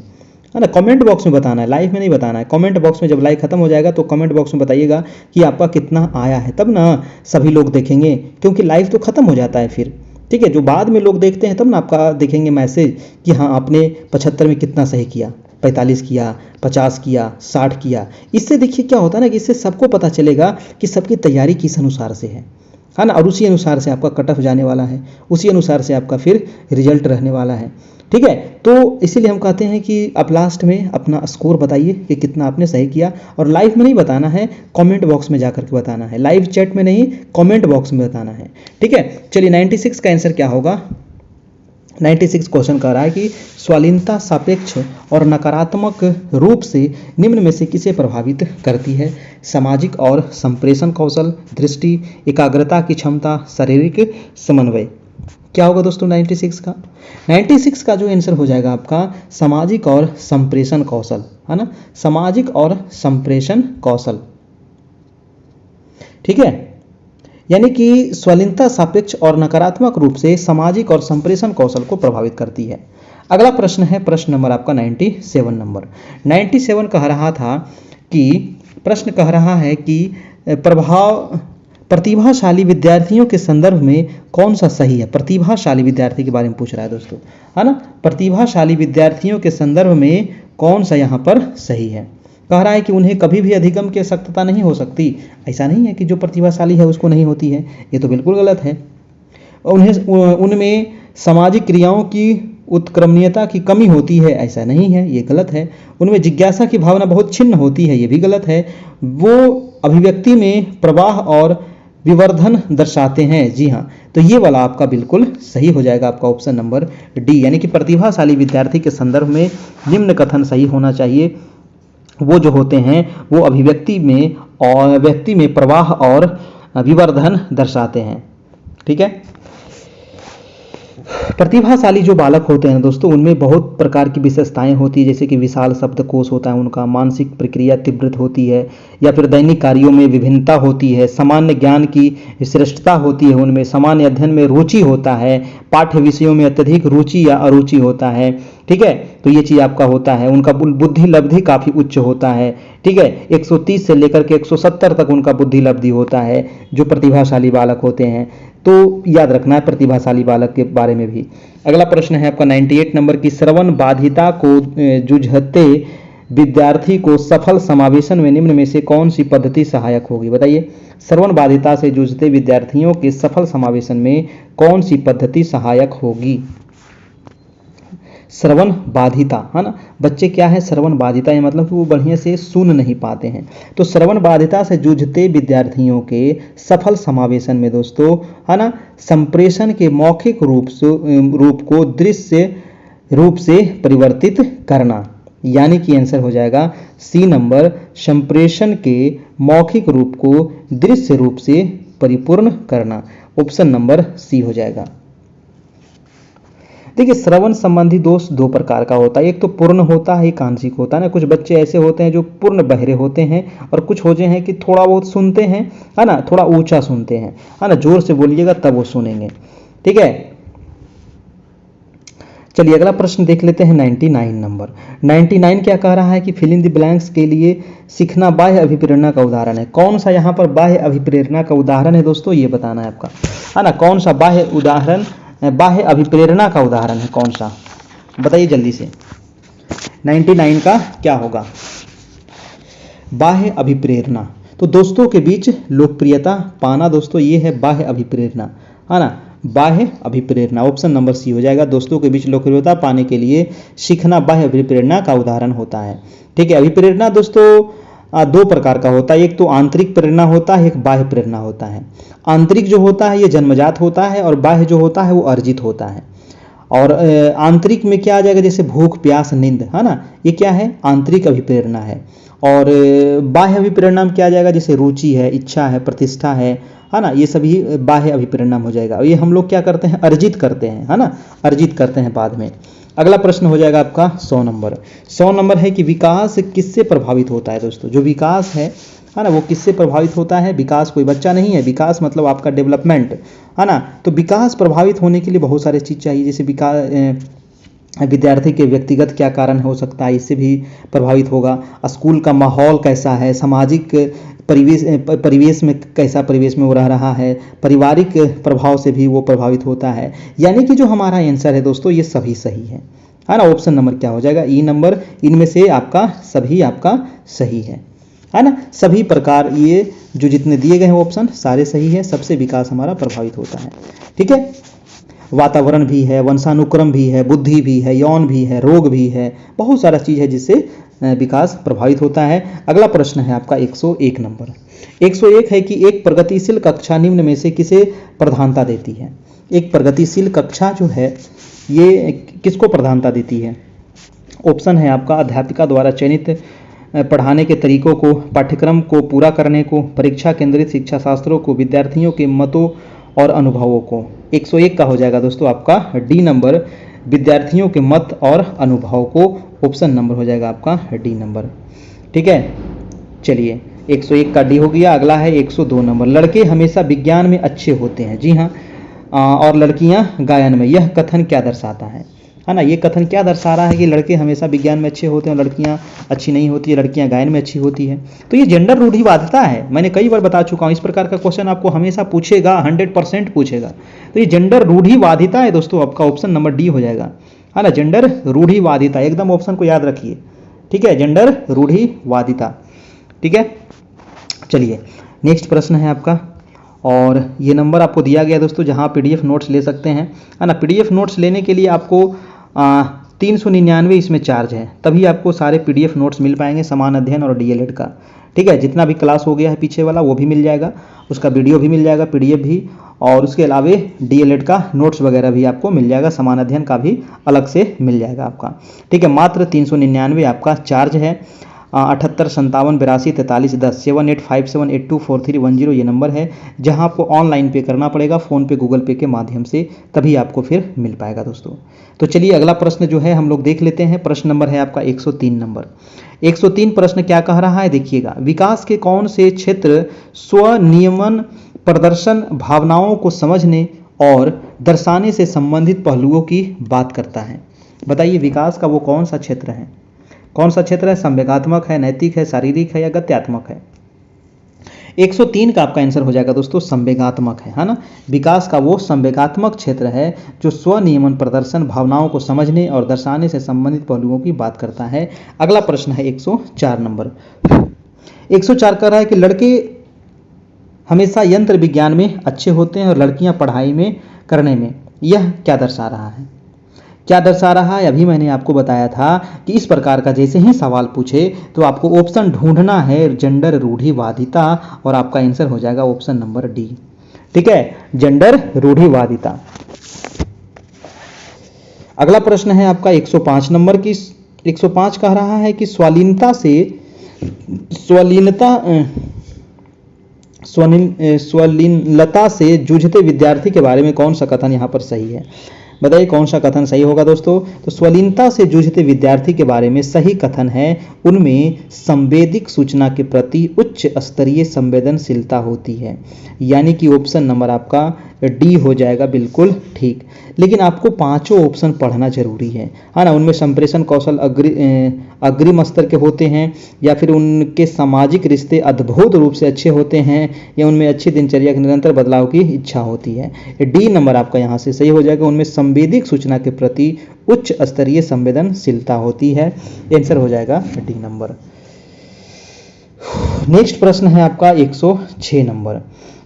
है ना। कमेंट बॉक्स में बताना है, लाइव में नहीं बताना है। कमेंट बॉक्स में जब लाइव खत्म हो जाएगा तो कमेंट बॉक्स में बताइएगा कि आपका कितना आया है, तब ना सभी लोग देखेंगे, क्योंकि लाइव तो खत्म हो जाता है फिर। ठीक है, जो बाद में लोग देखते हैं तब ना आपका देखेंगे मैसेज कि हाँ आपने 75 में कितना सही किया, 45 किया, 50 किया, 60 किया। इससे देखिए क्या होता है ना कि इससे सबको पता चलेगा कि सबकी तैयारी किस अनुसार से है ना। और उसी अनुसार से आपका कट ऑफ जाने वाला है, उसी अनुसार से आपका फिर रिजल्ट रहने वाला है। ठीक है, तो इसीलिए हम कहते हैं कि आप लास्ट में अपना स्कोर बताइए कि कितना आपने सही किया, और लाइव में नहीं बताना है, कमेंट बॉक्स में जाकर के बताना है, लाइव चैट में नहीं, कमेंट बॉक्स में बताना है। ठीक है, चलिए 96 का आंसर क्या होगा। 96 क्वेश्चन कह रहा है कि स्वालीनता सापेक्ष और नकारात्मक रूप से निम्न में से किसे प्रभावित करती है। सामाजिक और संप्रेषण कौशल, दृष्टि, एकाग्रता की क्षमता, शारीरिक समन्वय। क्या होगा दोस्तों 96 का। 96 का जो आंसर हो जाएगा आपका सामाजिक और संप्रेषण कौशल, है ना। सामाजिक और संप्रेषण कौशल। ठीक है, यानी कि स्वलीनता सापेक्ष और नकारात्मक रूप से सामाजिक और संप्रेषण कौशल को प्रभावित करती है। अगला प्रश्न है प्रश्न नंबर आपका 97 नंबर 97 कह रहा था कि प्रश्न कह रहा है कि प्रतिभाशाली विद्यार्थियों के संदर्भ में कौन सा सही है। प्रतिभाशाली विद्यार्थी के बारे में पूछ रहा है दोस्तों, है ना। प्रतिभाशाली विद्यार्थियों के संदर्भ में कौन सा यहाँ पर सही है। कह रहा है कि उन्हें कभी भी अधिगम की आवश्यकता नहीं हो सकती। ऐसा नहीं है कि जो प्रतिभाशाली है उसको नहीं होती है, ये तो बिल्कुल गलत है। उनमें सामाजिक क्रियाओं की उत्क्रमणीयता की कमी होती है, ऐसा नहीं है, ये गलत है। उनमें जिज्ञासा की भावना बहुत छिन्न होती है, ये भी गलत है। वो अभिव्यक्ति में प्रवाह और विवर्धन दर्शाते हैं, जी हाँ, तो ये वाला आपका बिल्कुल सही हो जाएगा, आपका ऑप्शन नंबर डी। यानी कि प्रतिभाशाली विद्यार्थी के संदर्भ में निम्न कथन सही होना चाहिए। वो जो होते हैं वो अभिव्यक्ति में और व्यक्ति में प्रवाह और विवर्धन दर्शाते हैं। ठीक है, प्रतिभाशाली जो बालक होते हैं दोस्तों उनमें बहुत प्रकार की विशेषताएं होती है, जैसे कि विशाल शब्दकोश होता है, उनका मानसिक प्रक्रिया तीव्र होती है, या फिर दैनिक कार्यों में विभिन्नता होती है, सामान्य ज्ञान की श्रेष्ठता होती है, उनमें सामान्य अध्ययन में रुचि होता है, पाठ्य विषयों में अत्यधिक रुचि या अरुचि होता है। ठीक है, तो ये चीज आपका होता है। उनका बुद्धि लब्धि काफी उच्च होता है। ठीक है, 130 से लेकर के 170 तक उनका बुद्धि लब्धि होता है जो प्रतिभाशाली बालक होते हैं। तो याद रखना है प्रतिभाशाली बालक के बारे में भी। अगला प्रश्न है आपका 98 नंबर की श्रवण बाधिता को जूझते विद्यार्थी को सफल समावेशन में निम्न में से कौन सी पद्धति सहायक होगी। बताइए, श्रवण बाधिता से जूझते विद्यार्थियों के सफल समावेशन में कौन सी पद्धति सहायक होगी। श्रवण बाधिता, है ना। बच्चे क्या है, श्रवण बाधिता, ये मतलब कि वो बढ़िया से सुन नहीं पाते हैं। तो श्रवण बाधिता से जूझते विद्यार्थियों के सफल समावेशन में दोस्तों, है ना, संप्रेषण के मौखिक रूप को दृश्य रूप से परिवर्तित करना, यानी कि आंसर हो जाएगा सी नंबर, संप्रेषण के मौखिक रूप को दृश्य रूप से परिपूर्ण करना। ऑप्शन नंबर सी हो जाएगा। देखिए, श्रवण संबंधी दोष दो प्रकार का होता है, एक तो पूर्ण होता है, एक आंशिक होता है ना। कुछ बच्चे ऐसे होते हैं जो पूर्ण बहरे होते हैं, और कुछ होते हैं कि थोड़ा बहुत सुनते हैं, है ना, थोड़ा ऊंचा सुनते हैं, है ना। जोर से बोलिएगा तब वो सुनेंगे, ठीक है। चलिए अगला प्रश्न देख लेते हैं 99 नंबर। 99 क्या कह रहा है कि फिल इन द ब्लैंक्स के लिए सीखना बाह्य अभिप्रेरणा का उदाहरण है। कौन सा यहाँ पर बाह्य अभिप्रेरणा का उदाहरण है दोस्तों, ये बताना है आपका, है ना। कौन सा बाह्य अभिप्रेरणा का उदाहरण है, कौन सा, बताइए जल्दी से। 99 का क्या होगा, बाह्य अभिप्रेरणा। तो दोस्तों के बीच लोकप्रियता पाना दोस्तों, ये है बाह्य अभिप्रेरणा, है ना। बाह्य अभिप्रेरणा, ऑप्शन नंबर सी हो जाएगा। दोस्तों के बीच लोकप्रियता पाने के लिए सीखना बाह्य अभिप्रेरणा का उदाहरण होता है, ठीक है। अभिप्रेरणा दोस्तों दो प्रकार का होता है, एक तो आंतरिक प्रेरणा होता है, एक बाह्य प्रेरणा होता है। आंतरिक जो होता है ये जन्मजात होता है, और बाह्य जो होता है वो अर्जित होता है। और आंतरिक में क्या आ जाएगा, जैसे भूख प्यास नींद, है ना, ये क्या है, आंतरिक अभिप्रेरणा है। और बाह्य अभिप्रेरणा में क्या आ जाएगा, जैसे रुचि है, इच्छा है, प्रतिष्ठा है ना, ये सभी बाह्य अभिप्रेरणा हो जाएगा। ये हम लोग क्या करते हैं, अर्जित करते हैं, है ना, अर्जित करते हैं बाद में। अगला प्रश्न हो जाएगा आपका 100 नंबर। 100 नंबर है कि विकास किससे प्रभावित होता है दोस्तों। जो विकास है ना, वो किससे प्रभावित होता है। विकास कोई बच्चा नहीं है, विकास मतलब आपका डेवलपमेंट, है ना। तो विकास प्रभावित होने के लिए बहुत सारे चीज़ चाहिए, जैसे विद्यार्थी के व्यक्तिगत क्या कारण हो सकता है, इससे भी प्रभावित होगा। स्कूल का माहौल कैसा है, सामाजिक परिवेश में कैसा परिवेश में वो रह रहा है, पारिवारिक प्रभाव से भी वो प्रभावित होता है। यानी कि जो हमारा आंसर है दोस्तों, ये सभी सही है ना। ऑप्शन नंबर क्या हो जाएगा, ई नंबर। इनमें से आपका सभी आपका सही है ना। सभी प्रकार ये जो जितने दिए गए हैं ऑप्शन सारे सही है, सबसे विकास हमारा प्रभावित होता है, ठीक है। वातावरण भी है, वंशानुक्रम भी है, बुद्धि भी है, यौन भी है, रोग भी है, बहुत सारा चीज़ है जिससे विकास प्रभावित होता है। अगला प्रश्न है आपका 101 नंबर। 101 है कि एक प्रगतिशील कक्षा निम्न में से किसे प्रधानता देती है। एक प्रगतिशील कक्षा जो है ये किसको प्रधानता देती है। ऑप्शन है आपका अध्यापिका द्वारा चयनित पढ़ाने के तरीकों को, पाठ्यक्रम को पूरा करने को, परीक्षा केंद्रित शिक्षा शास्त्रों को, विद्यार्थियों के मतों और अनुभवों को। 101 का हो जाएगा दोस्तों आपका डी नंबर, विद्यार्थियों के मत और अनुभव को। ऑप्शन नंबर हो जाएगा आपका डी नंबर, ठीक है। चलिए 101 का डी हो गया। अगला है 102 नंबर। लड़के हमेशा विज्ञान में अच्छे होते हैं, जी हाँ, और लड़कियां गायन में। यह कथन क्या दर्शाता है ना। ये कथन क्या दर्शा रहा है कि लड़के हमेशा विज्ञान में अच्छे होते हैं, लड़कियां अच्छी नहीं होती है, लड़कियां गायन में अच्छी होती है। तो ये जेंडर रूढ़िवादिता है, मैंने कई बार बता चुका हूँ। इस प्रकार का क्वेश्चन आपको हमेशा पूछेगा, 100% पूछेगा। तो ये जेंडर रूढ़िवादिता है दोस्तों, आपका ऑप्शन नंबर डी हो जाएगा, है ना। जेंडर रूढ़िवादिता, एकदम ऑप्शन को याद रखिए, ठीक है, जेंडर रूढ़िवादिता, ठीक है। चलिए नेक्स्ट प्रश्न है आपका, और ये नंबर आपको दिया गया दोस्तों जहाँ PDF नोट्स ले सकते हैं, है ना। PDF नोट्स लेने के लिए आपको 399 इसमें चार्ज है, तभी आपको सारे PDF नोट्स मिल पाएंगे, समान अध्ययन और DLED का, ठीक है। जितना भी क्लास हो गया है पीछे वाला वो भी मिल जाएगा, उसका वीडियो भी मिल जाएगा, PDF भी, और उसके अलावे DLED का नोट्स वगैरह भी आपको मिल जाएगा, समान अध्ययन का भी अलग से मिल जाएगा आपका, ठीक है। मात्र 399 आपका चार्ज है। 78 57 82 43 10 7857824310 ये नंबर है, जहां आपको ऑनलाइन पे करना पड़ेगा, फ़ोन पे, गूगल पे के माध्यम से, तभी आपको फिर मिल पाएगा दोस्तों। तो चलिए अगला प्रश्न जो है हम लोग देख लेते हैं। प्रश्न नंबर है आपका 103 नंबर। 103 प्रश्न क्या कह रहा है, देखिएगा। विकास के कौन से क्षेत्र स्वनियमन, प्रदर्शन, भावनाओं को समझने और दर्शाने से संबंधित पहलुओं की बात करता है। बताइए विकास का वो कौन सा क्षेत्र है, कौन सा क्षेत्र है। संवेगात्मक है, नैतिक है, शारीरिक है, या गत्यात्मक है। 103 का आपका आंसर हो जाएगा दोस्तों संवेगात्मक है ना। विकास का वो संवेगात्मक क्षेत्र है जो स्वनियमन, प्रदर्शन, भावनाओं को समझने और दर्शाने से संबंधित पहलुओं की बात करता है। अगला प्रश्न है 104 नंबर। 104 कह रहा है कि लड़के हमेशा यंत्र विज्ञान में अच्छे होते हैं और लड़कियां पढ़ाई में करने में। यह क्या दर्शा रहा है। क्या दर्शा रहा है? अभी मैंने आपको बताया था कि इस प्रकार का जैसे ही सवाल पूछे तो आपको ऑप्शन ढूंढना है जेंडर रूढ़िवादिता, और आपका आंसर हो जाएगा ऑप्शन नंबर डी। ठीक है, जेंडर रूढ़िवादिता। अगला प्रश्न है आपका 105 नंबर की। 105 कह रहा है कि स्वलीनता से जूझते विद्यार्थी के बारे में कौन सा कथन यहाँ पर सही है? बताइए कौन सा कथन सही होगा दोस्तों। तो स्वलीनता से जूझते विद्यार्थी के बारे में सही कथन है, उनमें संवेदिक सूचना के प्रति उच्च स्तरीय संवेदनशीलता होती है, यानी कि ऑप्शन नंबर आपका डी हो जाएगा बिल्कुल ठीक। लेकिन आपको पांचों ऑप्शन पढ़ना जरूरी है ना। उनमें संप्रेषण कौशल अग्रिम स्तर के होते हैं, या फिर उनके सामाजिक रिश्ते अद्भुत रूप से अच्छे होते हैं, या उनमें अच्छी दिनचर्या के निरंतर बदलाव की इच्छा होती है। डी नंबर आपका यहाँ से सही हो जाएगा, उनमें संवेदिक सूचना के प्रति उच्च स्तरीय संवेदनशीलता होती है। आंसर हो जाएगा डी नंबर। नेक्स्ट प्रश्न है आपका 106 नंबर।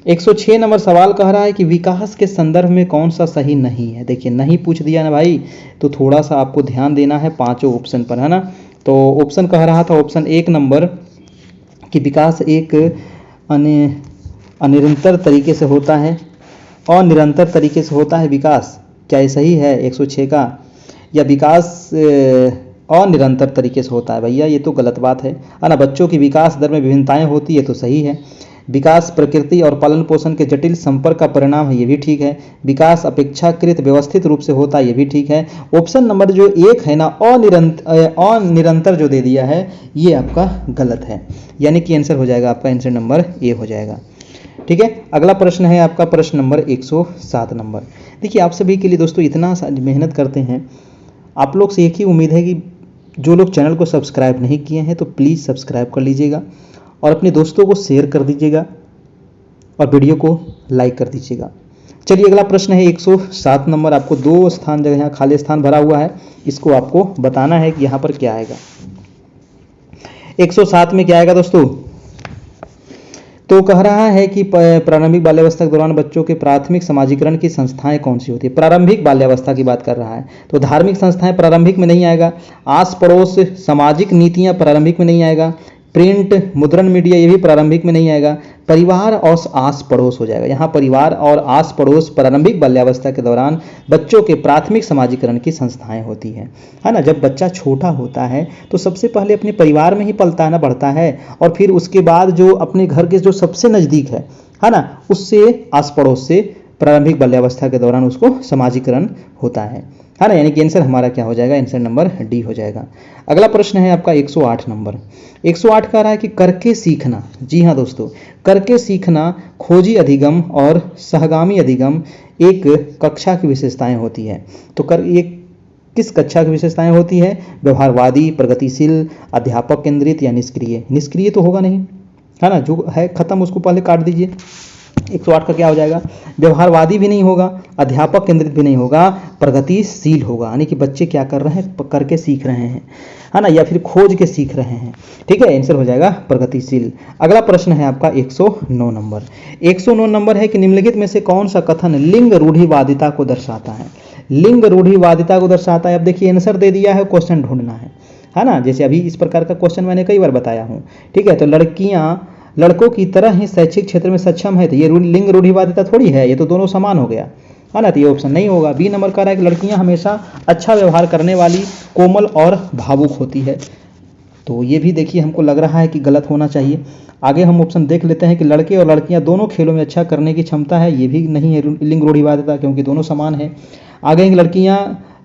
106 नंबर सवाल कह रहा है कि विकास के संदर्भ में कौन सा सही नहीं है। देखिए नहीं पूछ दिया ना भाई, तो थोड़ा सा आपको ध्यान देना है पांचों ऑप्शन पर, है ना। तो ऑप्शन कह रहा था ऑप्शन 1 नंबर कि विकास एक अनिरंतर तरीके से होता है, अनिरंतर तरीके से होता है विकास। क्या ये सही है 106 का? या विकास अनिरंतर तरीके से होता है? भैया ये तो गलत बात है ना। बच्चों की विकास दर में विभिन्नताएं होती है तो सही है। विकास प्रकृति और पालन पोषण के जटिल संपर्क का परिणाम है, ये भी ठीक है। विकास अपेक्षाकृत व्यवस्थित रूप से होता है, ये भी ठीक है। ऑप्शन नंबर जो 1 है ना, अनिरंतर जो दे दिया है, ये आपका गलत है, यानी कि आंसर हो जाएगा आपका आंसर नंबर ए हो जाएगा। ठीक है, अगला प्रश्न है आपका प्रश्न नंबर 107 नंबर। देखिए आप सभी के लिए दोस्तों इतना मेहनत करते हैं, आप लोग से एक ही उम्मीद है कि जो लोग चैनल को सब्सक्राइब नहीं किए हैं तो प्लीज़ सब्सक्राइब कर लीजिएगा, और अपने दोस्तों को शेयर कर दीजिएगा, और वीडियो को लाइक कर दीजिएगा। चलिए अगला प्रश्न है 107 नंबर। आपको 2 स्थान जगह यहाँ खाली स्थान भरा हुआ है, इसको आपको बताना है कि यहाँ पर क्या आएगा। 107 में क्या आएगा दोस्तों? तो कह रहा है कि प्रारंभिक बाल्यावस्था के दौरान बच्चों के प्राथमिक समाजीकरण की संस्थाएं कौन सी होती है। प्रारंभिक बाल्यावस्था की बात कर रहा है, तो धार्मिक संस्थाएं प्रारंभिक में नहीं आएगा। आस पड़ोस सामाजिक नीतियां प्रारंभिक में नहीं आएगा। प्रिंट मुद्रण मीडिया ये भी प्रारंभिक में नहीं आएगा। परिवार और आस पड़ोस हो जाएगा। यहाँ परिवार और आस पड़ोस प्रारंभिक बाल्यावस्था के दौरान बच्चों के प्राथमिक समाजीकरण की संस्थाएं होती है ना। जब बच्चा छोटा होता है तो सबसे पहले अपने परिवार में ही पलता है ना, बढ़ता है, और फिर उसके बाद जो अपने घर के जो सबसे नज़दीक है ना, उससे आस पड़ोस से प्रारंभिक बाल्यावस्था के दौरान उसको समाजीकरण होता है ना। यानी कि आंसर हमारा क्या हो जाएगा? आंसर नंबर डी हो जाएगा। अगला प्रश्न है आपका 108 नंबर। 108 कह रहा है कि करके सीखना। जी हाँ दोस्तों, करके सीखना खोजी अधिगम और सहगामी अधिगम एक कक्षा की विशेषताएं होती है। तो ये किस कक्षा की विशेषताएं होती है? व्यवहारवादी, प्रगतिशील, अध्यापक केंद्रित या निष्क्रिय? निष्क्रिय तो होगा नहीं, है ना, जो है खत्म उसको पहले काट दीजिए। 108 का क्या हो जाएगा? व्यवहारवादी भी नहीं होगा, अध्यापक केंद्रित भी नहीं होगा, प्रगतिशील होगा, यानी कि बच्चे क्या कर रहे हैं? करके सीख रहे हैं, है ना, या फिर खोज के सीख रहे हैं। ठीक है, आंसर हो जाएगा प्रगतिशील। अगला प्रश्न है आपका 109 नंबर। 109 नंबर है कि निम्नलिखित में से कौन सा कथन लिंग रूढ़िवादिता को दर्शाता है? लिंग रूढ़िवादिता को दर्शाता है। अब देखिए आंसर दे दिया है, क्वेश्चन ढूंढना है ना। जैसे अभी इस प्रकार का क्वेश्चन मैंने कई बार बताया हूँ। ठीक है, तो लड़कियां लड़कों की तरह ही शैक्षिक क्षेत्र में सक्षम है, तो ये लिंग रूढ़िवादिता थोड़ी है, ये तो दोनों समान हो गया, है ना। तो ये ऑप्शन नहीं होगा। बी नंबर कह रहा है कि लड़कियां हमेशा अच्छा व्यवहार करने वाली, कोमल और भावुक होती है, तो ये भी देखिए हमको लग रहा है कि गलत होना चाहिए। आगे हम ऑप्शन देख लेते हैं कि लड़के और लड़कियां दोनों खेलों में अच्छा करने की क्षमता है, ये भी नहीं है लिंग रूढ़िवादिता, क्योंकि दोनों समान है। आगे लड़कियां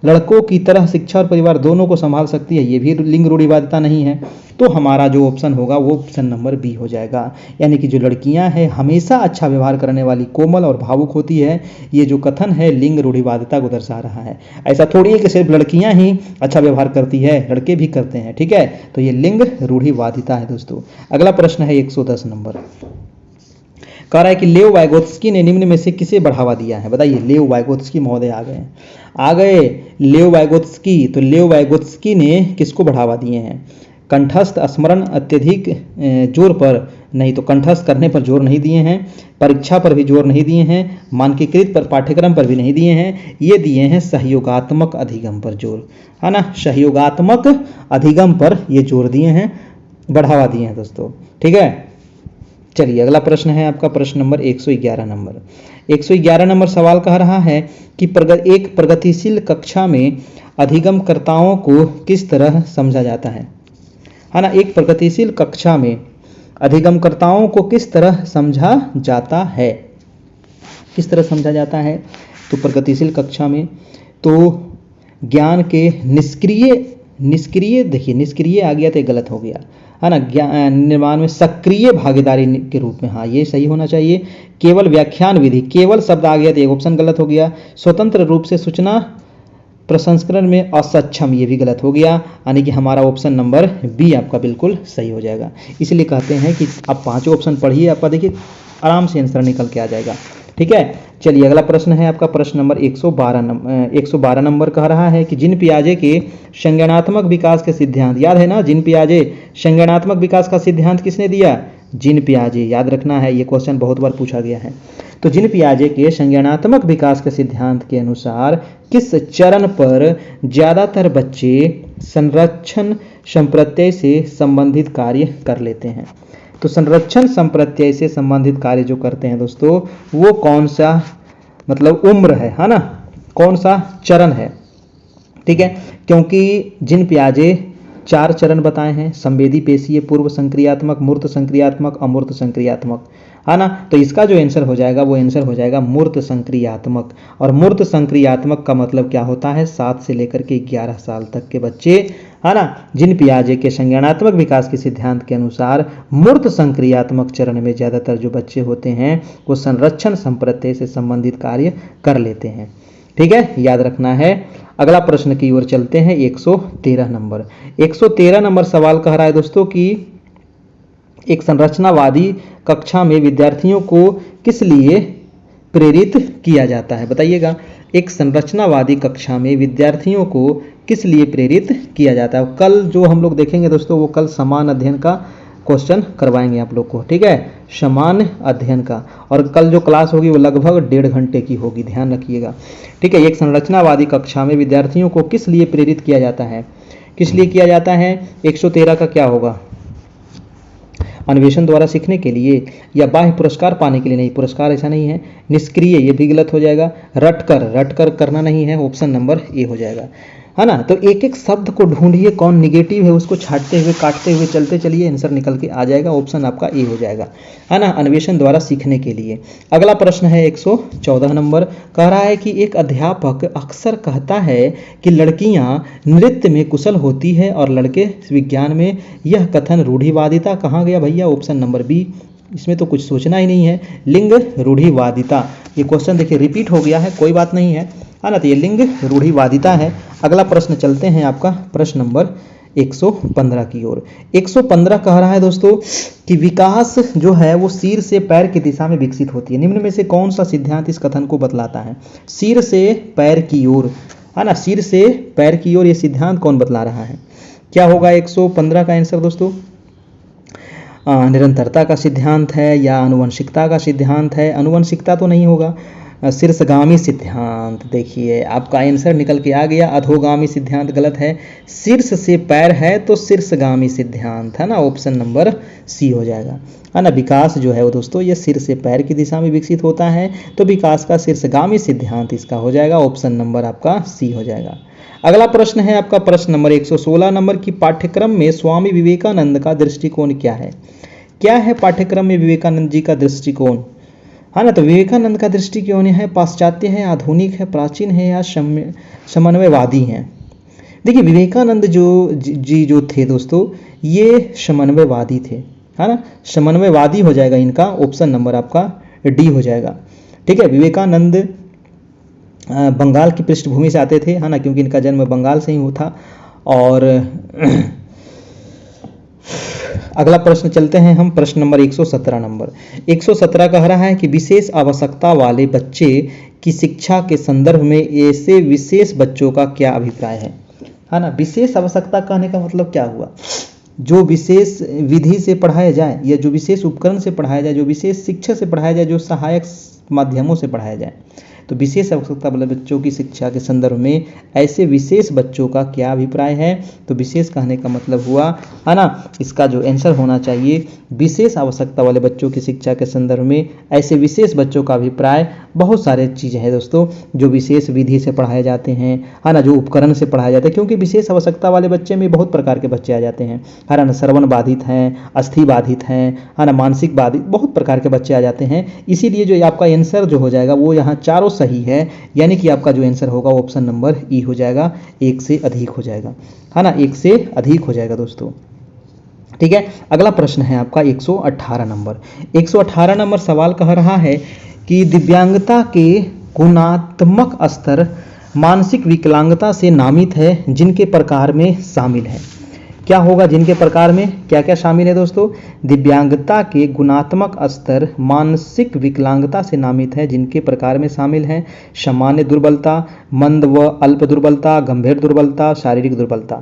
लड़कों की तरह शिक्षा और परिवार दोनों को संभाल सकती है, ये भी लिंग रूढ़िवादिता नहीं है। तो हमारा जो ऑप्शन होगा वो ऑप्शन नंबर बी हो जाएगा, यानी कि जो लड़कियां हैं हमेशा अच्छा व्यवहार करने वाली, कोमल और भावुक होती है, ये जो कथन है लिंग रूढ़िवादिता को दर्शा रहा है। ऐसा थोड़ी है कि सिर्फ लड़कियां ही अच्छा व्यवहार करती है, लड़के भी करते हैं। ठीक है, तो ये लिंग रूढ़िवादिता है दोस्तों। अगला प्रश्न है 110 नंबर। कह रहा है कि लेव वाइगोत्स्की ने निम्न में से किसे बढ़ावा दिया है? बताइए, लेव वाइगोत्स्की महोदय आ गए लेव वाइगोत्स्की। तो लेव वाइगोत्स्की ने किसको बढ़ावा दिए हैं? कंठस्थ स्मरण, अत्यधिक जोर पर नहीं तो कंठस्थ करने पर जोर नहीं दिए हैं, परीक्षा पर भी जोर नहीं दिए हैं, मानकीकृत पर पाठ्यक्रम पर भी नहीं दिए हैं, ये दिए हैं सहयोगात्मक अधिगम पर जोर, है ना, सहयोगात्मक अधिगम पर ये जोर दिए हैं, बढ़ावा दिए हैं दोस्तों। ठीक है, चलिए अगला प्रश्न है आपका प्रश्न नंबर 111 नंबर। 111 नंबर सवाल कह रहा है कि एक प्रगतिशील कक्षा में अधिगमकर्ताओं को किस तरह समझा जाता है ना। एक प्रगतिशील कक्षा में अधिगमकर्ताओं को किस तरह समझा जाता है, किस तरह समझा जाता है। तो प्रगतिशील कक्षा में तो ज्ञान के निष्क्रिय देखिए निष्क्रिय आ गया तो गलत हो गया, है ना, निर्माण में सक्रिय भागीदारी के रूप में, हाँ ये सही होना चाहिए। केवल व्याख्यान विधि, केवल शब्द आ गया तो एक ऑप्शन गलत हो गया। स्वतंत्र रूप से सूचना प्रसंस्करण में असक्षम, ये भी गलत हो गया, यानी कि हमारा ऑप्शन नंबर बी आपका बिल्कुल सही हो जाएगा। इसलिए कहते हैं कि आप पांचों ऑप्शन पढ़िए, आपका देखिए आराम से आंसर निकल के आ जाएगा। ठीक है, चलिए अगला प्रश्न है आपका प्रश्न नंबर 112 नंबर कह रहा है कि जीन पियाजे के संज्ञानात्मक विकास के सिद्धांत, याद है ना, जीन पियाजे संज्ञानात्मक विकास का सिद्धांत किसने दिया, जीन पियाजे, याद रखना है, ये क्वेश्चन बहुत बार पूछा गया है। तो जीन पियाजे के संज्ञानात्मक विकास के सिद्धांत के अनुसार किस चरण पर ज्यादातर बच्चे संरक्षण संप्रत्यय से संबंधित कार्य कर लेते हैं। तो संरक्षण संप्रत्यय से संबंधित कार्य जो करते हैं दोस्तों, वो कौन सा मतलब उम्र है ना, कौन सा चरण है। ठीक है, क्योंकि जीन पियाजे 4 चरण बताए हैं, संवेदी पेशीय, पूर्व संक्रियात्मक, मूर्त संक्रियात्मक, अमूर्त संक्रियात्मक, है ना। तो इसका जो आंसर हो जाएगा वो आंसर हो जाएगा मूर्त संक्रियात्मक। और मूर्त संक्रियात्मक का मतलब क्या होता है, 7 से लेकर के 11 साल तक के बच्चे, है ना, जीन पियाजे के संज्ञानात्मक विकास के सिद्धांत के अनुसार मूर्त संक्रियात्मक चरण में ज्यादातर जो बच्चे होते हैं वो संरक्षण संप्रत्यय से संबंधित कार्य कर लेते हैं। ठीक है, याद रखना है। अगला प्रश्न की ओर चलते हैं, 113 नंबर। 113 नंबर सवाल कह रहा है दोस्तों कि एक संरचनावादी कक्षा में विद्यार्थियों को किस लिए प्रेरित किया जाता है, बताइएगा। एक संरचनावादी कक्षा में विद्यार्थियों को किस लिए प्रेरित किया जाता है। कल जो हम लोग देखेंगे दोस्तों, वो कल समान अध्ययन का क्वेश्चन करवाएंगे आप लोग को। ठीक है, समान अध्ययन का, और कल जो क्लास होगी वो लगभग 1.5 घंटे की होगी, ध्यान रखिएगा। ठीक है, एक संरचनावादी कक्षा में विद्यार्थियों को किस लिए प्रेरित किया जाता है, किस लिए किया जाता है। 113 का क्या होगा, अन्वेषण द्वारा सीखने के लिए या बाह्य पुरस्कार पाने के लिए, नहीं पुरस्कार ऐसा नहीं है। निष्क्रिय, ये भी गलत हो जाएगा। रटकर करना नहीं है, ऑप्शन नंबर ए हो जाएगा, है ना। तो एक एक शब्द को ढूंढिए, कौन निगेटिव है उसको छाटते हुए काटते हुए चलते चलिए, आंसर निकल के आ जाएगा, ऑप्शन आपका ए हो जाएगा, है ना, अन्वेषण द्वारा सीखने के लिए। अगला प्रश्न है 114 नंबर, कह रहा है कि एक अध्यापक अक्सर कहता है कि लड़कियां नृत्य में कुशल होती है और लड़के विज्ञान में, यह कथन रूढ़िवादिता कहाँ गया भैया, ऑप्शन नंबर बी। इसमें तो कुछ सोचना ही नहीं है, लिंग रूढ़िवादिता। ये क्वेश्चन देखिए रिपीट हो गया है, कोई बात नहीं है ना, तो ये लिंग रूढ़िवादिता है। अगला प्रश्न चलते हैं आपका प्रश्न नंबर 115 की ओर। 115 कह रहा है दोस्तों कि विकास जो है वो सिर से पैर की दिशा में विकसित होती है। निम्न में से कौन सा सिद्धांत इस कथन को बतलाता है, सिर से पैर की ओर, है ना, सिर से पैर की ओर, ये सिद्धांत कौन बतला रहा है, क्या होगा 115 का आंसर दोस्तों। निरंतरता का सिद्धांत है या आनुवंशिकता का सिद्धांत है, आनुवंशिकता तो नहीं होगा, शीर्षगामी सिद्धांत। देखिए आपका आंसर निकल के आ गया, अधोगामी सिद्धांत गलत है, शीर्ष से पैर है तो शीर्षगामी सिद्धांत, है ना, ऑप्शन नंबर सी हो जाएगा, है ना। विकास जो है वो दोस्तों ये सिर से पैर की दिशा में विकसित होता है, तो विकास का शीर्षगामी सिद्धांत इसका हो जाएगा, ऑप्शन नंबर आपका सी हो जाएगा। अगला प्रश्न है आपका प्रश्न नंबर 116 नंबर की पाठ्यक्रम में स्वामी विवेकानंद का दृष्टिकोण क्या है। क्या है पाठ्यक्रम में विवेकानंद जी का दृष्टिकोण, है ना। तो विवेकानंद का दृष्टिकोण है पाश्चात्य है, आधुनिक है, प्राचीन है या समन्वयवादी है। देखिए विवेकानंद जो थे दोस्तों, ये समन्वयवादी थे, है ना, समन्वयवादी हो जाएगा इनका, ऑप्शन नंबर आपका डी हो जाएगा। ठीक है, विवेकानंद बंगाल की पृष्ठभूमि से आते थे, है ना, क्योंकि इनका जन्म बंगाल से ही हुआ था। और अगला प्रश्न चलते हैं हम प्रश्न नंबर 117 नंबर। 117 कह रहा है कि विशेष आवश्यकता वाले बच्चे की शिक्षा के संदर्भ में ऐसे विशेष बच्चों का क्या अभिप्राय है ना। विशेष आवश्यकता कहने का मतलब क्या हुआ, जो विशेष विधि से पढ़ाया जाए या जो विशेष उपकरण से पढ़ाया जाए, जो विशेष शिक्षा से पढ़ाया जाए, जो सहायक माध्यमों से पढ़ाया जाए। तो विशेष आवश्यकता वाले बच्चों की शिक्षा के संदर्भ में ऐसे विशेष बच्चों का क्या अभिप्राय है? तो विशेष कहने का मतलब हुआ है ना, इसका जो आंसर होना चाहिए विशेष आवश्यकता वाले बच्चों की शिक्षा के संदर्भ में ऐसे विशेष बच्चों का अभिप्राय बहुत सारे चीज़ें हैं दोस्तों, जो विशेष विधि से पढ़ाए जाते हैं, है ना, जो उपकरण से पढ़ाए जाते हैं, क्योंकि विशेष आवश्यकता वाले बच्चे में बहुत प्रकार के बच्चे आ जाते हैं, है ना, श्रवण बाधित हैं, अस्थि बाधित हैं, है ना, मानसिक बाधित, बहुत प्रकार के बच्चे आ जाते हैं। इसीलिए जो आपका आंसर जो हो जाएगा वो यहाँ चारों सही है, यानी कि आपका जो आंसर होगा ऑप्शन नंबर ई हो जाएगा, एक से अधिक हो जाएगा, है ना, एक से अधिक हो जाएगा दोस्तों। ठीक है, अगला प्रश्न है आपका 118 नंबर। 118 नंबर सवाल कह रहा है कि दिव्यांगता के गुणात्मक स्तर मानसिक विकलांगता से नामित है जिनके प्रकार में शामिल है। क्या होगा? जिनके प्रकार में क्या क्या शामिल है दोस्तों? दिव्यांगता के गुणात्मक स्तर मानसिक विकलांगता से नामित है जिनके प्रकार में शामिल हैं सामान्य दुर्बलता, मंद व अल्प दुर्बलता, गंभीर दुर्बलता, शारीरिक दुर्बलता।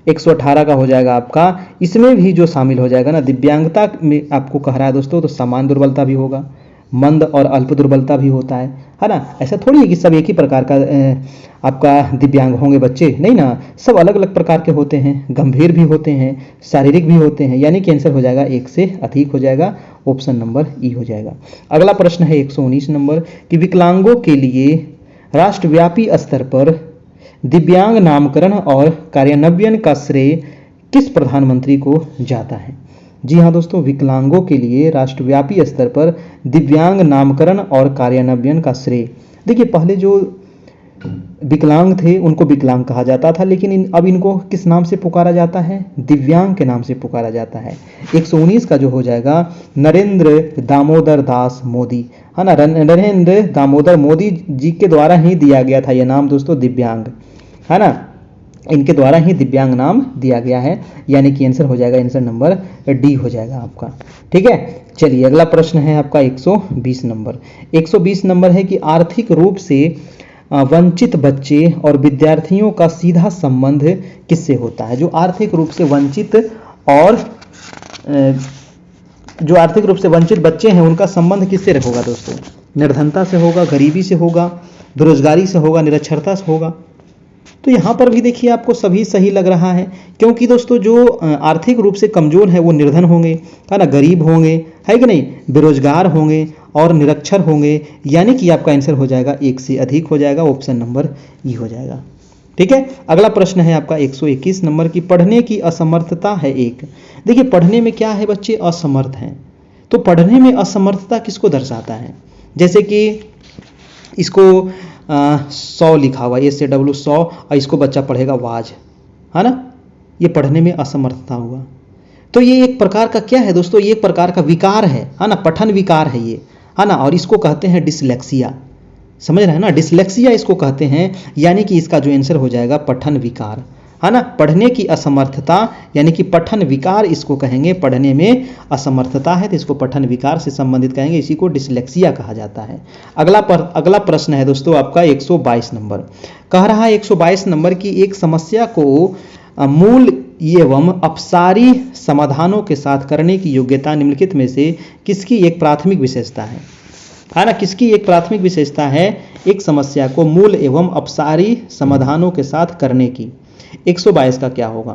118 का हो जाएगा आपका, इसमें भी जो शामिल हो जाएगा ना दिव्यांगता में आपको कह रहा है दोस्तों, तो सामान्य दुर्बलता भी होगा, मंद और अल्प दुर्बलता भी होता है ना। ऐसा थोड़ी है कि सब एक ही प्रकार का आपका दिव्यांग होंगे बच्चे, नहीं ना, सब अलग अलग प्रकार के होते हैं, गंभीर भी होते हैं, शारीरिक भी होते हैं, यानी कि आंसर हो जाएगा एक से अधिक हो जाएगा, ऑप्शन नंबर ई हो जाएगा। अगला प्रश्न है 119 नंबर कि विकलांगों के लिए राष्ट्रव्यापी स्तर पर दिव्यांग नामकरण और कार्यान्वयन का श्रेय किस प्रधानमंत्री को जाता है? जी हाँ दोस्तों, विकलांगों के लिए राष्ट्रव्यापी स्तर पर दिव्यांग नामकरण और कार्यान्वयन का श्रेय, देखिए पहले जो विकलांग थे उनको विकलांग कहा जाता था, लेकिन अब इनको किस नाम से पुकारा जाता है? दिव्यांग के नाम से पुकारा जाता है। 119 का जो हो जाएगा नरेंद्र दामोदर दास मोदी, है ना, नरेंद्र दामोदर मोदी जी के द्वारा ही दिया गया था यह नाम दोस्तों, दिव्यांग, है ना, इनके द्वारा ही दिव्यांग नाम दिया गया है, यानी कि आंसर हो जाएगा, आंसर नंबर डी हो जाएगा आपका। ठीक है, चलिए अगला प्रश्न है आपका 120 नंबर। 120 नंबर है कि आर्थिक रूप से वंचित बच्चे और विद्यार्थियों का सीधा संबंध किससे होता है? जो आर्थिक रूप से वंचित और जो आर्थिक रूप से वंचित बच्चे हैं उनका संबंध किससे होगा दोस्तों? निर्धनता से होगा, गरीबी से होगा, बेरोजगारी से होगा, निरक्षरता से होगा। तो यहाँ पर भी देखिए आपको सभी सही लग रहा है, क्योंकि दोस्तों जो आर्थिक रूप से कमजोर है वो निर्धन होंगे, है ना, गरीब होंगे, है कि नहीं, बेरोजगार होंगे और निरक्षर होंगे, यानी कि आपका आंसर हो जाएगा एक से अधिक हो जाएगा, ऑप्शन नंबर ई हो जाएगा। ठीक है, अगला प्रश्न है आपका 121 नंबर की पढ़ने की असमर्थता है एक। देखिए पढ़ने में क्या है, बच्चे असमर्थ हैं, तो पढ़ने में असमर्थता किसको दर्शाता है? जैसे कि इसको 100 लिखा हुआ, एस से डब्ल्यू 100, और इसको बच्चा पढ़ेगा वाज, है ना, ये पढ़ने में असमर्थता हुआ। तो ये एक प्रकार का क्या है दोस्तों? ये एक प्रकार का विकार है ना, पठन विकार है ये, है ना, और इसको कहते हैं डिसलेक्सिया, समझ रहे हैं ना, डिसलेक्सिया इसको कहते हैं, यानी कि इसका जो आंसर हो जाएगा पठन विकार, है ना, पढ़ने की असमर्थता यानी कि पठन विकार इसको कहेंगे, पढ़ने में असमर्थता है तो इसको पठन विकार से संबंधित कहेंगे, इसी को डिसलेक्सिया कहा जाता है। अगला प्रश्न है दोस्तों आपका 122 नंबर, कह रहा है 122 नंबर की एक समस्या को मूल एवं अपसारी समाधानों के साथ करने की योग्यता निम्नलिखित में से किसकी एक प्राथमिक विशेषता है? है ना, किसकी एक प्राथमिक विशेषता है एक समस्या को मूल एवं अपसारी समाधानों के साथ करने की? 122 का क्या होगा?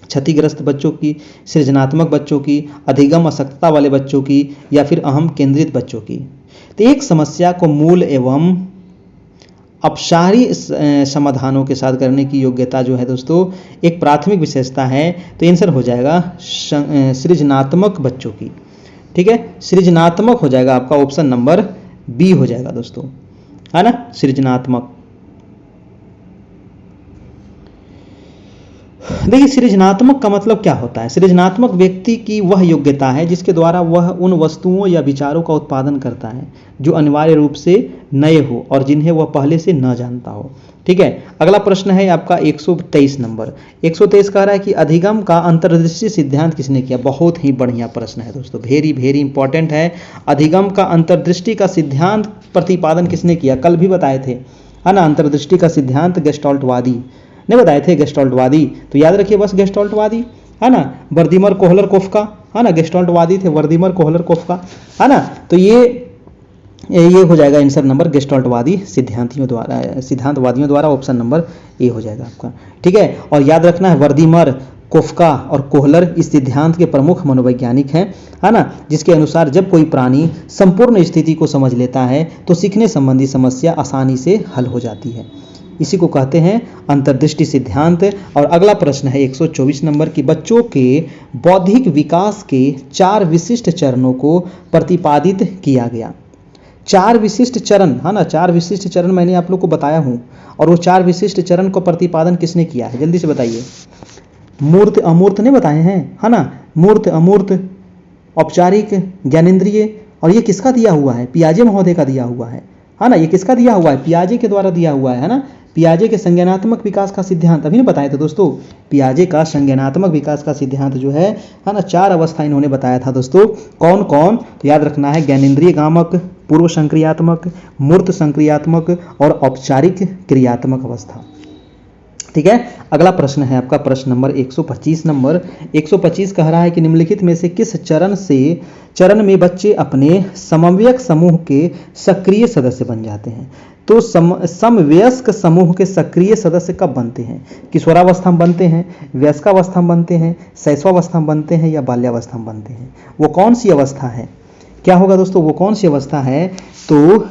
क्षतिग्रस्त बच्चों की, सृजनात्मक बच्चों की, अधिगम अशक्तता वाले बच्चों की, या फिर अहम केंद्रित बच्चों की? तो एक समस्या को मूल एवं अपसारी समाधानों के साथ करने की योग्यता जो है दोस्तों एक प्राथमिक विशेषता है, तो आंसर हो जाएगा सृजनात्मक बच्चों की। ठीक है, सृजनात्मक हो जाएगा आपका, ऑप्शन नंबर बी हो जाएगा दोस्तों, है ना, सृजनात्मक। देखिए सृजनात्मक का मतलब क्या होता है? सृजनात्मक व्यक्ति की वह योग्यता है जिसके द्वारा वह उन वस्तुओं या विचारों का उत्पादन करता है जो अनिवार्य रूप से नए हो और जिन्हें वह पहले से न जानता हो। ठीक है, अगला प्रश्न है आपका 123 नंबर। 123 कह रहा है कि अधिगम का अंतर्दृष्टि सिद्धांत किसने किया? बहुत ही बढ़िया प्रश्न है दोस्तों, वेरी वेरी इंपॉर्टेंट है। अधिगम का अंतर्दृष्टि का सिद्धांत प्रतिपादन किसने किया? कल भी बताए थे, है ना, अंतर्दृष्टि का सिद्धांत गेस्टाल्टवादी नहीं बताए थे गेस्टाल्टवादी, तो याद रखिए बस गेस्टाल्टवादी, है ना। वर्दीमर कोहलर कोफ्का, है ना, गेस्टाल्टवादी थे वर्दीमर कोहलर कोफ्का, है ना। तो ये हो जाएगा आंसर नंबर गेस्टाल्टवादी सिद्धांतवादियों द्वारा ऑप्शन नंबर ए हो जाएगा आपका। ठीक है, और याद रखना है वर्दीमर, कोफ्का और कोहलर इस सिद्धांत के प्रमुख मनोवैज्ञानिक हैं, है ना, जिसके अनुसार जब कोई प्राणी संपूर्ण स्थिति को समझ लेता है तो सीखने संबंधी समस्या आसानी से हल हो जाती है। इसी को कहते हैं अंतर्दृष्टि सिद्धांत। और अगला प्रश्न है 124 नंबर की, बच्चों के बौद्धिक विकास के 4 विशिष्ट चरणों को प्रतिपादित किया गया। 4 विशिष्ट चरण, है ना, 4 विशिष्ट चरण मैंने आप लोग को बताया हूं, और वो 4 विशिष्ट चरण को प्रतिपादन किसने किया है, जल्दी से बताइए। मूर्त अमूर्त ने बताए हैं, है ना, मूर्त अमूर्त, औपचारिक, ज्ञानेंद्रिय, और ये किसका दिया हुआ है, पियाजे महोदय का दिया हुआ है ना। ये किसका दिया हुआ है, पियाजे के द्वारा दिया हुआ है ना। पियाजे के संज्ञानात्मक विकास का सिद्धांत अभी ने बताया था दोस्तों। पियाजे का संज्ञानात्मक विकास का सिद्धांत जो है ना, 4 अवस्था इन्होंने बताया था दोस्तों। कौन कौन, तो याद रखना है ज्ञानेंद्रिय गामक, पूर्व संक्रियात्मक, मूर्त संक्रियात्मक और औपचारिक क्रियात्मक अवस्था। ठीक है, अगला प्रश्न है आपका प्रश्न नंबर 125 नंबर। 125 कह रहा है कि निम्नलिखित में से किस चरण में बच्चे अपने समवयस्क समूह के सक्रिय सदस्य बन जाते हैं। तो समवयस्क समूह के सक्रिय सदस्य कब बनते हैं, किशोरावस्था में बनते हैं, वयस्कावस्था में बनते हैं, शैशवावस्था में बनते हैं या बाल्यावस्था में बनते हैं। वो कौन सी अवस्था है, क्या होगा दोस्तों, वो कौन सी अवस्था है, तो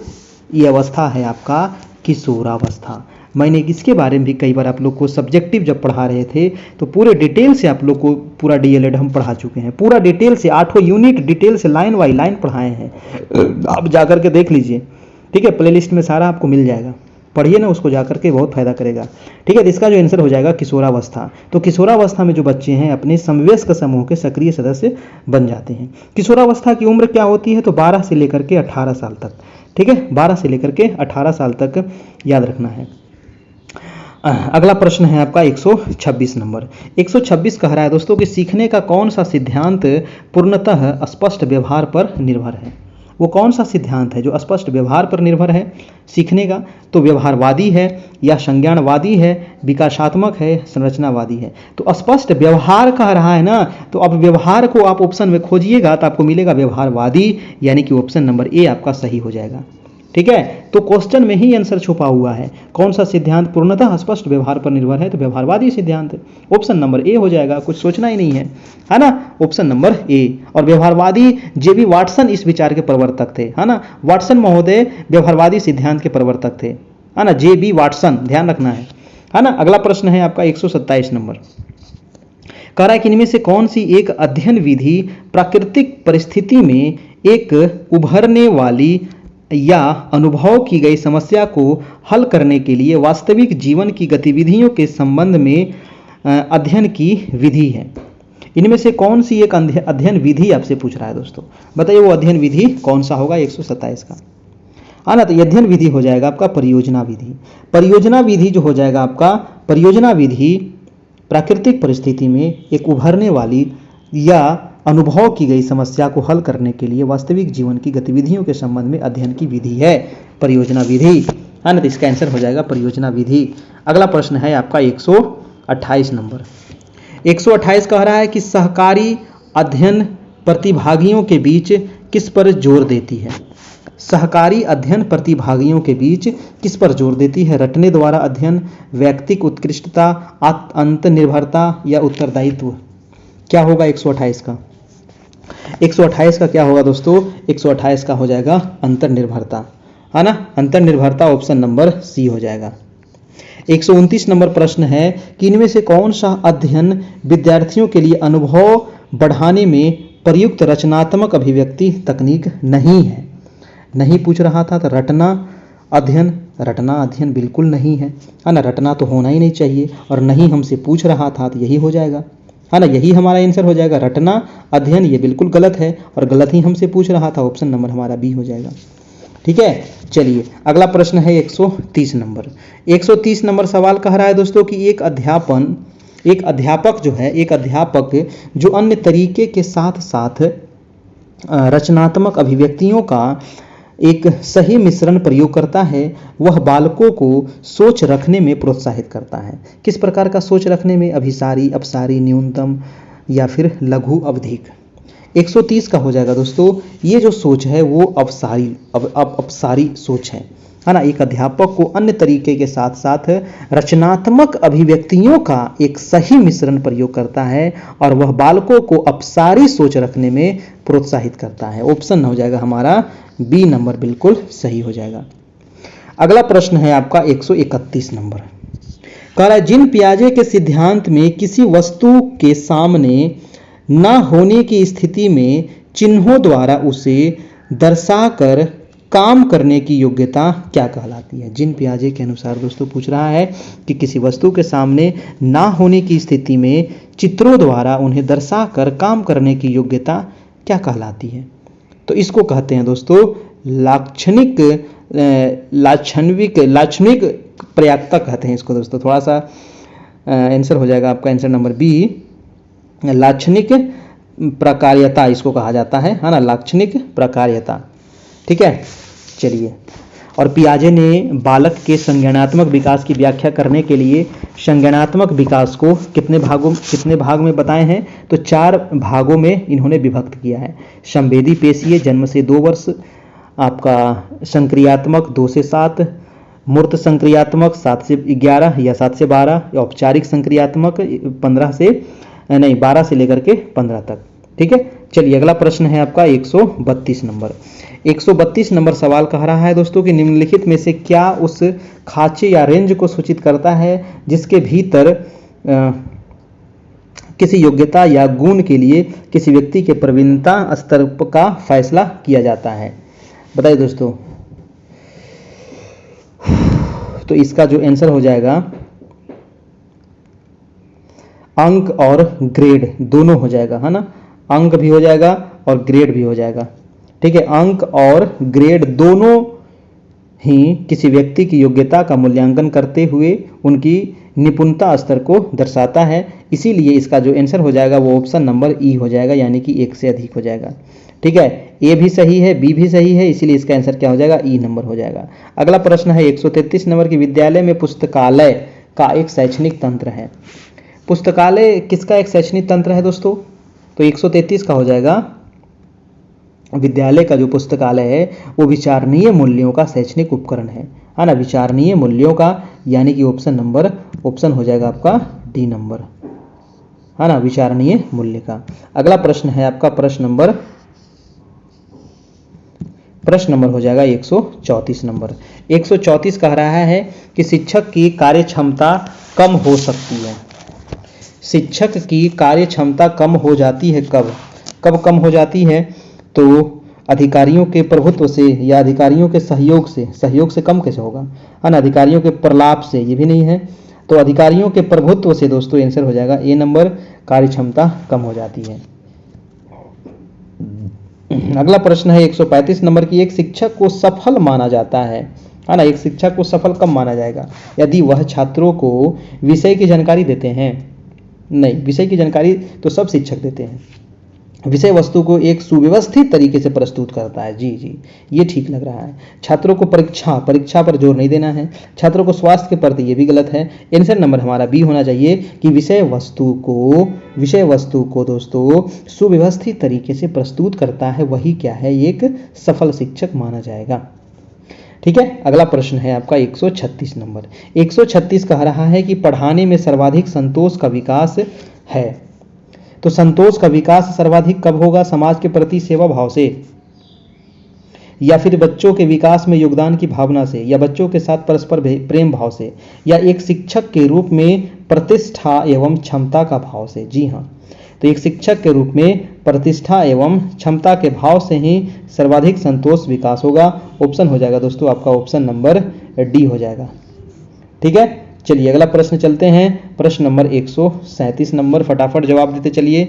ये अवस्था है आपका किशोरावस्था। मैंने इसके बारे में भी कई बार आप लोग को सब्जेक्टिव जब पढ़ा रहे थे तो पूरे डिटेल से आप लोग को पूरा डीएलएड हम पढ़ा चुके हैं, पूरा डिटेल से 8 यूनिट डिटेल से लाइन बाई लाइन पढ़ाए हैं। आप जाकर के देख लीजिए, ठीक है, प्लेलिस्ट में सारा आपको मिल जाएगा, पढ़िए ना उसको जाकर के, बहुत फायदा करेगा। ठीक है, तो इसका जो आंसर हो जाएगा किशोरावस्था। तो किशोरावस्था में जो बच्चे हैं अपने समवयस्क समूह के सक्रिय सदस्य बन जाते हैं। किशोरावस्था की उम्र क्या होती है, तो 12 से लेकर के 18 साल तक। ठीक है, 12 से लेकर के 18 साल तक याद रखना है। अगला प्रश्न है आपका 126 नंबर। 126 कह रहा है दोस्तों कि सीखने का कौन सा सिद्धांत पूर्णतः स्पष्ट व्यवहार पर निर्भर है। वो कौन सा सिद्धांत है जो स्पष्ट व्यवहार पर निर्भर है सीखने का, तो व्यवहारवादी है या संज्ञानवादी है, विकासात्मक है, संरचनावादी है। तो स्पष्ट व्यवहार कह रहा है ना, तो अब व्यवहार को आप ऑप्शन में खोजिएगा तो आपको मिलेगा व्यवहारवादी, यानी कि ऑप्शन नंबर ए आपका सही हो जाएगा। ठीक है, तो क्वेश्चन में ही आंसर छुपा हुआ है। कौन सा सिद्धांत पूर्णतः स्पष्ट व्यवहार पर निर्भर है, तो व्यवहारवादी सिद्धांत, ऑप्शन नंबर ए हो जाएगा, कुछ सोचना ही नहीं है ना, ऑप्शन नंबर ए। और व्यवहारवादी जेबी वाटसन इस विचार के प्रवर्तक थे, है ना, वाटसन महोदय व्यवहारवादी सिद्धांत के प्रवर्तक थे, है ना, जेबी वाटसन, ध्यान रखना है ना। अगला प्रश्न है आपका 127 नंबर। कह रहा है कि इनमें से कौन सी एक अध्ययन विधि प्राकृतिक परिस्थिति में एक उभरने वाली या अनुभव की गई समस्या को हल करने के लिए वास्तविक जीवन की गतिविधियों के संबंध में अध्ययन की विधि है। इनमें से कौन सी एक अध्ययन विधि आपसे पूछ रहा है दोस्तों, बताइए वो अध्ययन विधि कौन सा होगा 127 का, है ना। तो अध्ययन विधि हो जाएगा आपका परियोजना विधि। परियोजना विधि जो हो जाएगा आपका, परियोजना विधि प्राकृतिक परिस्थिति में एक उभरने वाली या अनुभव की गई समस्या को हल करने के लिए वास्तविक जीवन की गतिविधियों के संबंध में अध्ययन की विधि है परियोजना विधि, है ना। तो इसका आंसर हो जाएगा परियोजना विधि। अगला प्रश्न है आपका 128 नंबर। 128 कह रहा है कि सहकारी अध्ययन प्रतिभागियों के बीच किस पर जोर देती है। सहकारी अध्ययन प्रतिभागियों के बीच किस पर जोर देती है, रटने द्वारा अध्ययन, व्यक्तिक उत्कृष्टता, अंतर्निर्भरता या उत्तरदायित्व। क्या होगा 128 का, 128 का क्या होगा दोस्तों, 128 का हो जाएगा अंतर्निर्भरता, है ना, अंतर्निर्भरता ऑप्शन नंबर सी हो जाएगा। 129 नंबर प्रश्न है कि इनमें से कौन सा अध्ययन विद्यार्थियों के लिए अनुभव बढ़ाने में प्रयुक्त रचनात्मक अभिव्यक्ति तकनीक नहीं है। नहीं पूछ रहा था, तो रटना अध्ययन बिल्कुल नहीं है ना, रटना तो होना ही नहीं चाहिए, और नहीं हमसे पूछ रहा था तो यही हो जाएगा, है ना, यही हमारा आंसर हो जाएगा। रटना अध्ययन ये बिल्कुल गलत है, और गलत ही हमसे पूछ रहा था, ऑप्शन नंबर हमारा बी हो जाएगा। ठीक है, चलिए अगला प्रश्न है 130 नंबर। 130 नंबर सवाल कह रहा है दोस्तों कि एक अध्यापक जो अन्य तरीके के साथ साथ रचनात्मक अभिव्यक्तियों का एक सही मिश्रण प्रयोग करता है वह बालकों को सोच रखने में प्रोत्साहित करता है। किस प्रकार का सोच रखने में? अभिसारी, अपसारी, न्यूनतम या फिर लघु अवधिक। 130 का हो जाएगा दोस्तों, ये जो सोच है वो अपसारी सोच है ना। एक अध्यापक को अन्य तरीके के साथ साथ रचनात्मक अभिव्यक्तियों का एक सही मिश्रण प्रयोग करता है और वह बालकों को अपसारी सोच रखने में प्रोत्साहित करता है। ऑप्शन हो जाएगा हमारा बी नंबर बिल्कुल सही हो जाएगा। अगला प्रश्न है आपका 131 नंबर। कह रहा है जिन पियाजे के सिद्धांत में किसी वस्तु के सामने न होने की स्थिति में चिन्हों द्वारा उसे दर्शाकर काम करने की योग्यता क्या कहलाती है? जिन पियाजे के अनुसार दोस्तों पूछ रहा है कि किसी वस्तु के सामने ना होने की स्थिति में चित्रों द्वारा उन्हें दर्शाकर काम करने की योग्यता क्या कहलाती है? तो इसको कहते हैं दोस्तों लाक्षणिक प्रयाक्ता कहते हैं इसको दोस्तों। थोड़ा सा आंसर हो जाएगा आपका आंसर नंबर बी, लाक्षणिक प्रकार्यता इसको कहा जाता है ना, लाक्षणिक प्रकार्यता। ठीक है, चलिए। और पियाजे ने बालक के संज्ञानात्मक विकास की व्याख्या करने के लिए संज्ञानात्मक विकास को कितने भाग में बताए हैं? तो 4 भागों में इन्होंने विभक्त किया है। संवेदी पेशीय जन्म से 2 वर्ष, आपका संक्रियात्मक 2 से 7, मूर्त संक्रियात्मक 7 से 11 या 7 से 12, औपचारिक संक्रियात्मक 12 से लेकर के 15 तक। ठीक है, चलिए अगला प्रश्न है आपका 132 नंबर। 132 नंबर सवाल कह रहा है दोस्तों कि निम्नलिखित में से क्या उस खांचे या रेंज को सूचित करता है जिसके भीतर किसी योग्यता या गुण के लिए किसी व्यक्ति के प्रवीणता स्तर का फैसला किया जाता है? बताइए दोस्तों। तो इसका जो आंसर हो जाएगा अंक और ग्रेड दोनों हो जाएगा, है ना। अंक भी हो जाएगा और ग्रेड भी हो जाएगा। ठीक है, अंक और ग्रेड दोनों ही किसी व्यक्ति की योग्यता का मूल्यांकन करते हुए उनकी निपुणता स्तर को दर्शाता है। इसीलिए इसका जो आंसर हो जाएगा वो ऑप्शन नंबर ई हो जाएगा, यानी कि 1 से अधिक हो जाएगा। ठीक है, ए भी सही है, बी भी सही है, इसीलिए इसका आंसर क्या हो जाएगा? ई नंबर हो जाएगा। अगला प्रश्न है 133 नंबर की विद्यालय में पुस्तकालय का एक शैक्षणिक तंत्र है। पुस्तकालय किसका एक शैक्षणिक तंत्र है दोस्तों? तो 133 का हो जाएगा विद्यालय का जो पुस्तकालय है वो विचारणीय मूल्यों का शैक्षणिक उपकरण है ना, विचारणीय मूल्यों का, यानी कि ऑप्शन हो जाएगा आपका डी नंबर, है ना, विचारणीय मूल्य का। अगला प्रश्न है आपका प्रश्न नंबर हो जाएगा 134 नंबर। 134 कह रहा है कि शिक्षक की कार्य क्षमता कम हो सकती है। शिक्षक की कार्य क्षमता कम हो जाती है कब कम हो जाती है? तो अधिकारियों के प्रभुत्व से या अधिकारियों के सहयोग से कम कैसे होगा, है ना, अधिकारियों के प्रलाप से, ये भी नहीं है। तो अधिकारियों के प्रभुत्व से दोस्तों आंसर हो जाएगा ए नंबर, कार्य क्षमता कम हो जाती है। अगला प्रश्न है 135 नंबर की, एक शिक्षक को सफल माना जाता है ना, एक शिक्षक को सफल कब माना जाएगा? यदि वह छात्रों को विषय की जानकारी देते हैं। नहीं, विषय की जानकारी तो सब शिक्षक देते हैं। विषय वस्तु को एक सुव्यवस्थित तरीके से प्रस्तुत करता है। जी, ये ठीक लग रहा है। छात्रों को परीक्षा पर जोर नहीं देना है। छात्रों को स्वास्थ्य के प्रति, ये भी गलत है। आंसर नंबर हमारा बी होना चाहिए कि विषय वस्तु को दोस्तों सुव्यवस्थित तरीके से प्रस्तुत करता है, वही क्या है, एक सफल शिक्षक माना जाएगा। ठीक है, अगला प्रश्न है आपका 136 नंबर। 136 कह रहा है कि पढ़ाने में सर्वाधिक संतोष का विकास है। तो संतोष का विकास सर्वाधिक कब होगा? समाज के प्रति सेवा भाव से, या फिर बच्चों के विकास में योगदान की भावना से, या बच्चों के साथ परस्पर प्रेम भाव से, या एक शिक्षक के रूप में प्रतिष्ठा एवं क्षमता का भाव से। जी हाँ, तो एक शिक्षक के रूप में प्रतिष्ठा एवं क्षमता के भाव से ही सर्वाधिक संतोष विकास होगा। ऑप्शन हो जाएगा दोस्तों आपका ऑप्शन नंबर डी हो जाएगा। ठीक है, चलिए अगला प्रश्न चलते हैं। प्रश्न नंबर 137 नंबर, फटाफट जवाब देते चलिए,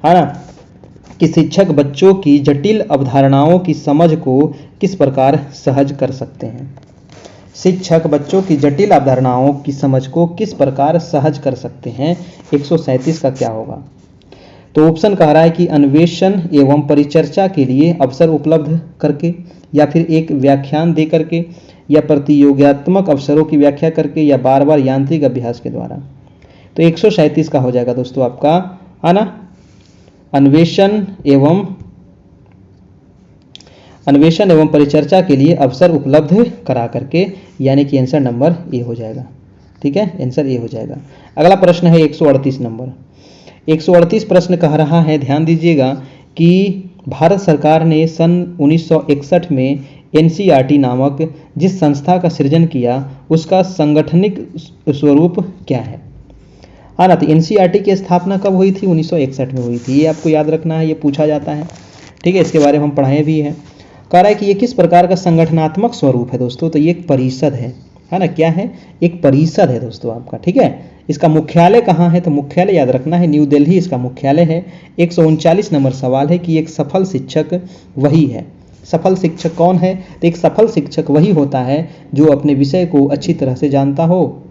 है ना, कि शिक्षक बच्चों की जटिल अवधारणाओं की समझ को किस प्रकार सहज कर सकते हैं? शिक्षक बच्चों की जटिल अवधारणाओं की समझ को किस प्रकार सहज कर सकते हैं? 137 का क्या होगा? तो ऑप्शन कह रहा है कि अन्वेषण एवं परिचर्चा के लिए अवसर उपलब्ध करके, या फिर एक व्याख्यान दे करके, या प्रतियोगात्मक अवसरों की व्याख्या करके, या बार बार यांत्रिक अभ्यास के द्वारा। तो 137 का हो जाएगा दोस्तों आपका, है ना, अन्वेषण एवं परिचर्चा के लिए अवसर उपलब्ध करा करके, यानी कि आंसर नंबर ए हो जाएगा। ठीक है, आंसर ए हो जाएगा। अगला प्रश्न है 138 नंबर। 138 प्रश्न कह रहा है, ध्यान दीजिएगा, कि भारत सरकार ने सन 1961 में एनसीईआरटी नामक जिस संस्था का सृजन किया उसका सांगठनिक स्वरूप क्या है? हाँ ना, तो एनसीईआरटी की स्थापना कब हुई थी? 1961 में हुई थी। ये आपको याद रखना है, ये पूछा जाता है। ठीक है, इसके बारे में हम पढ़ाए भी हैं। कह रहा है कि ये किस प्रकार का संगठनात्मक स्वरूप है दोस्तों? तो ये एक परिषद है ना, क्या है? एक परिषद है दोस्तों आपका। ठीक है, इसका मुख्यालय कहाँ है? तो मुख्यालय याद रखना है, न्यू दिल्ली इसका मुख्यालय है। 139 नंबर सवाल है कि एक सफल शिक्षक वही है। सफल शिक्षक कौन है? तो एक सफल शिक्षक वही होता है जो अपने विषय को अच्छी तरह से जानता हो,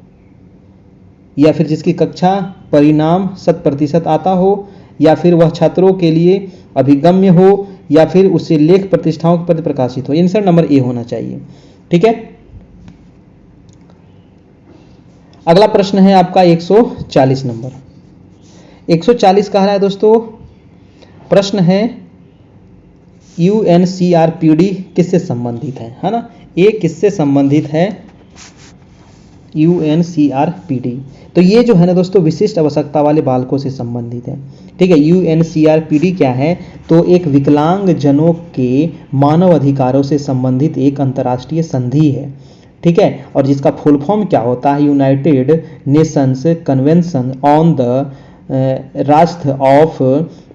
या फिर जिसकी कक्षा परिणाम 100% आता हो, या फिर वह छात्रों के लिए अभिगम्य हो, या फिर उससे लेख प्रतिष्ठाओं के प्रति प्रकाशित हो। आंसर नंबर ए होना चाहिए। ठीक है, अगला प्रश्न है आपका 140 नंबर। 140 कह रहा है दोस्तों, प्रश्न है यूएनसीआरपीडी किससे संबंधित है ना? ये किससे संबंधित है? यूएनसीआरपीडी, तो ये जो है ना दोस्तों, विशिष्ट आवश्यकता वाले बालकों से संबंधित है। ठीक है, यूएनसीआरपीडी क्या है? तो एक विकलांग जनों के मानव अधिकारों से संबंधित एक अंतर्राष्ट्रीय संधि है। ठीक है, और जिसका फुल फॉर्म क्या होता है? United Nations convention on the rights of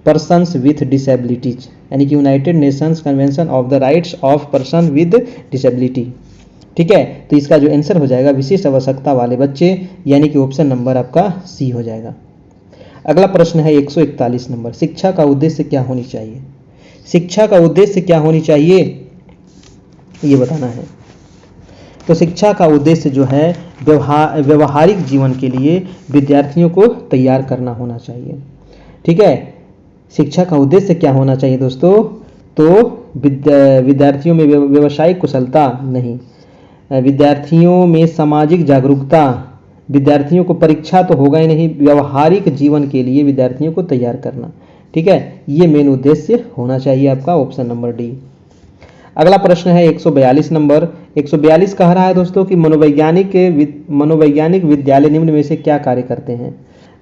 persons with disabilities, यानी कि United Nations convention of the rights of person with disability. ठीक है, तो इसका जो आंसर हो जाएगा विशिष्ट आवश्यकता वाले बच्चे, यानी कि ऑप्शन नंबर आपका सी हो जाएगा। अगला प्रश्न है 141 नंबर। शिक्षा का उद्देश्य क्या होनी चाहिए? शिक्षा का उद्देश्य क्या होनी चाहिए, ये बताना है। तो शिक्षा का उद्देश्य जो है व्यवहारिक जीवन के लिए विद्यार्थियों को तैयार करना होना चाहिए। ठीक है, शिक्षा का उद्देश्य क्या होना चाहिए दोस्तों? तो विद्यार्थियों में व्यवसायिक कुशलता नहीं, विद्यार्थियों में सामाजिक जागरूकता, विद्यार्थियों को परीक्षा तो होगा ही नहीं, व्यवहारिक जीवन के लिए विद्यार्थियों को तैयार करना। ठीक है, ये मेन उद्देश्य होना चाहिए आपका, ऑप्शन नंबर डी। अगला प्रश्न है 142 नंबर। 142 कह रहा है दोस्तों कि मनोवैज्ञानिक विद्यालय निम्न में से क्या कार्य करते हैं?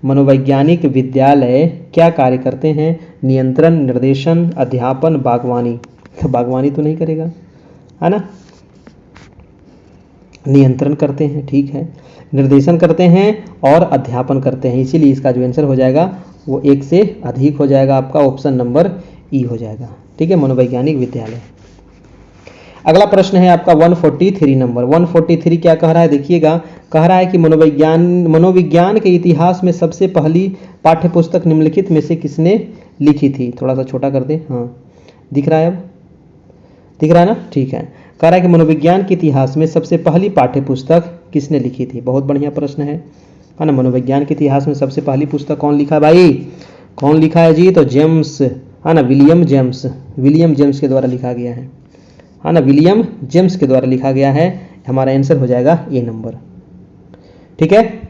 मनोवैज्ञानिक विद्यालय क्या कार्य करते हैं? नियंत्रण, निर्देशन, अध्यापन, बागवानी। तो बागवानी तो नहीं करेगा, है ना, नियंत्रण करते हैं, ठीक है, निर्देशन करते हैं और अध्यापन करते हैं, इसीलिए इसका जो आंसर हो जाएगा वो एक से अधिक हो जाएगा आपका, ऑप्शन नंबर ई हो जाएगा। ठीक है, मनोवैज्ञानिक विद्यालय। अगला प्रश्न है आपका 143 नंबर। 143 क्या कह रहा है? देखिएगा, कह रहा है कि मनोविज्ञान के इतिहास में सबसे पहली पाठ्यपुस्तक निम्नलिखित में से किसने लिखी थी? थोड़ा सा छोटा कर दे, हाँ दिख रहा है, अब दिख रहा है ना, ठीक है। कह रहा है कि मनोविज्ञान के इतिहास में सबसे पहली पाठ्यपुस्तक किसने लिखी थी? बहुत बढ़िया प्रश्न है ना। मनोविज्ञान के इतिहास में सबसे पहली पुस्तक कौन लिखा है भाई? कौन लिखा है जी? तो जेम्स, है ना, विलियम जेम्स के द्वारा लिखा गया है ना, विलियम जेम्स के द्वारा लिखा गया है। हमारा आंसर हो जाएगा ए नंबर। ठीक है,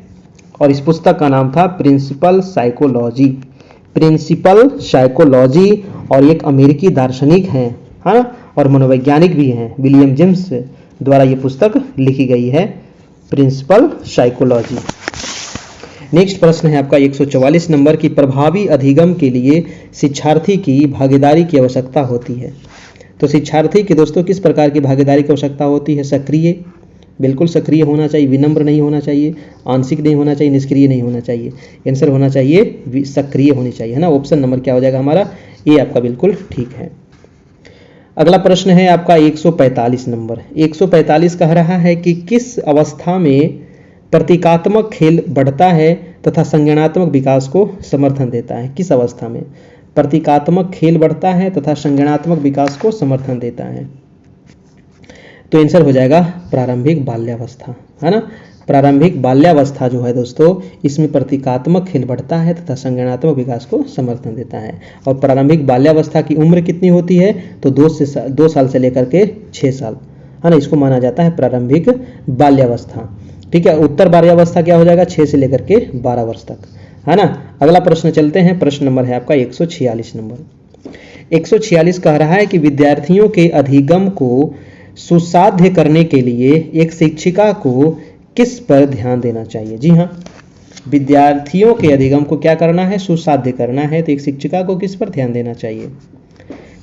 और इस पुस्तक का नाम था प्रिंसिपल साइकोलॉजी, और एक अमेरिकी दार्शनिक है ना, और मनोवैज्ञानिक भी हैं, विलियम जेम्स द्वारा ये पुस्तक लिखी गई है, प्रिंसिपल साइकोलॉजी। नेक्स्ट प्रश्न है आपका 144 नंबर की प्रभावी अधिगम के लिए शिक्षार्थी की भागीदारी की आवश्यकता होती है। तो शिक्षार्थी के दोस्तों किस प्रकार की भागीदारी की आवश्यकता होती है? सक्रिय, बिल्कुल सक्रिय होना चाहिए, विनम्र नहीं होना चाहिए, आंशिक नहीं होना चाहिए, निष्क्रिय नहीं होना चाहिए। आंसर होना चाहिए सक्रिय होनी चाहिए, है ना। ऑप्शन नंबर क्या हो जाएगा हमारा? ये आपका बिल्कुल ठीक है। अगला प्रश्न है आपका 145 नंबर। 145 कह रहा है कि किस अवस्था में प्रतीकात्मक खेल बढ़ता है तथा संज्ञानात्मक विकास को समर्थन देता है? किस अवस्था में प्रतीकात्मक खेल बढ़ता है तथा संज्ञानात्मक विकास को समर्थन देता है? तो आंसर हो जाएगा प्रारंभिक बाल्यावस्था, है ना। प्रारंभिक बाल्यावस्था जो है दोस्तों, इसमें प्रतीकात्मक खेल बढ़ता है तथा संज्ञानात्मक विकास को समर्थन देता है। और प्रारंभिक बाल्यावस्था की उम्र कितनी होती है, तो 2 साल से लेकर के 6 साल, है ना, इसको माना जाता है प्रारंभिक बाल्यावस्था। ठीक है, उत्तर बाल्यावस्था क्या हो जाएगा, 6 से लेकर के 12 वर्ष तक, है ना। अगला प्रश्न चलते हैं, प्रश्न नंबर है आपका 146 नंबर। 146 कह रहा है कि विद्यार्थियों के अधिगम को सुसाध्य करने के लिए एक शिक्षिका को किस पर ध्यान देना चाहिए। जी हाँ, विद्यार्थियों के अधिगम को क्या करना है, सुसाध्य करना है, तो एक शिक्षिका को किस पर ध्यान देना चाहिए,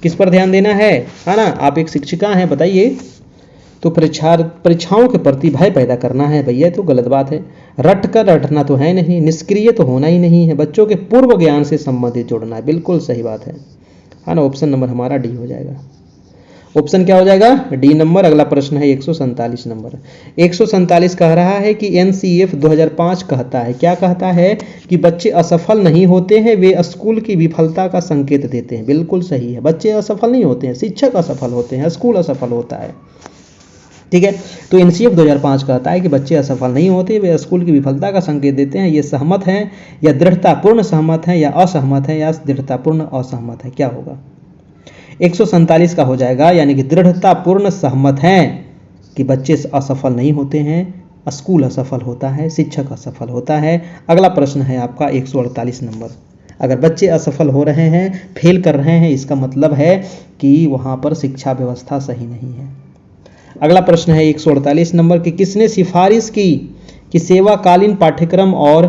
किस पर ध्यान देना है ना। आप एक शिक्षिका हैं, बताइए। तो परीक्षाओं के प्रति भय पैदा करना है भैया, तो गलत बात है। रट कर रटना तो है नहीं, निष्क्रिय तो होना ही नहीं है, बच्चों के पूर्व ज्ञान से संबंधित जोड़ना है, बिल्कुल सही बात है ना। ऑप्शन नंबर हमारा डी हो जाएगा। ऑप्शन क्या हो जाएगा, डी नंबर। अगला प्रश्न है 147 नंबर। 147 कह रहा है कि एनसीएफ 2005 कहता है, क्या कहता है, कि बच्चे असफल नहीं होते हैं, वे स्कूल की विफलता का संकेत देते हैं। बिल्कुल सही है, बच्चे असफल नहीं होते हैं, शिक्षक असफल होते हैं, स्कूल असफल होता है। ठीक है, तो एनसीएफ 2005 कहता है कि बच्चे असफल नहीं होते, वे स्कूल की विफलता का संकेत देते हैं। ये सहमत हैं या दृढ़तापूर्ण सहमत हैं या असहमत हैं या दृढ़तापूर्ण असहमत है, क्या होगा। 147 का हो जाएगा, यानी कि दृढ़तापूर्ण सहमत हैं कि बच्चे असफल नहीं होते हैं, स्कूल असफल होता है, शिक्षक असफल होता है। अगला प्रश्न है आपका 148 नंबर। अगर बच्चे असफल हो रहे हैं, फेल कर रहे हैं, इसका मतलब है कि वहाँ पर शिक्षा व्यवस्था सही नहीं है। अगला प्रश्न है 148 नंबर कि किसने सिफारिश की कि सेवाकालीन पाठ्यक्रम और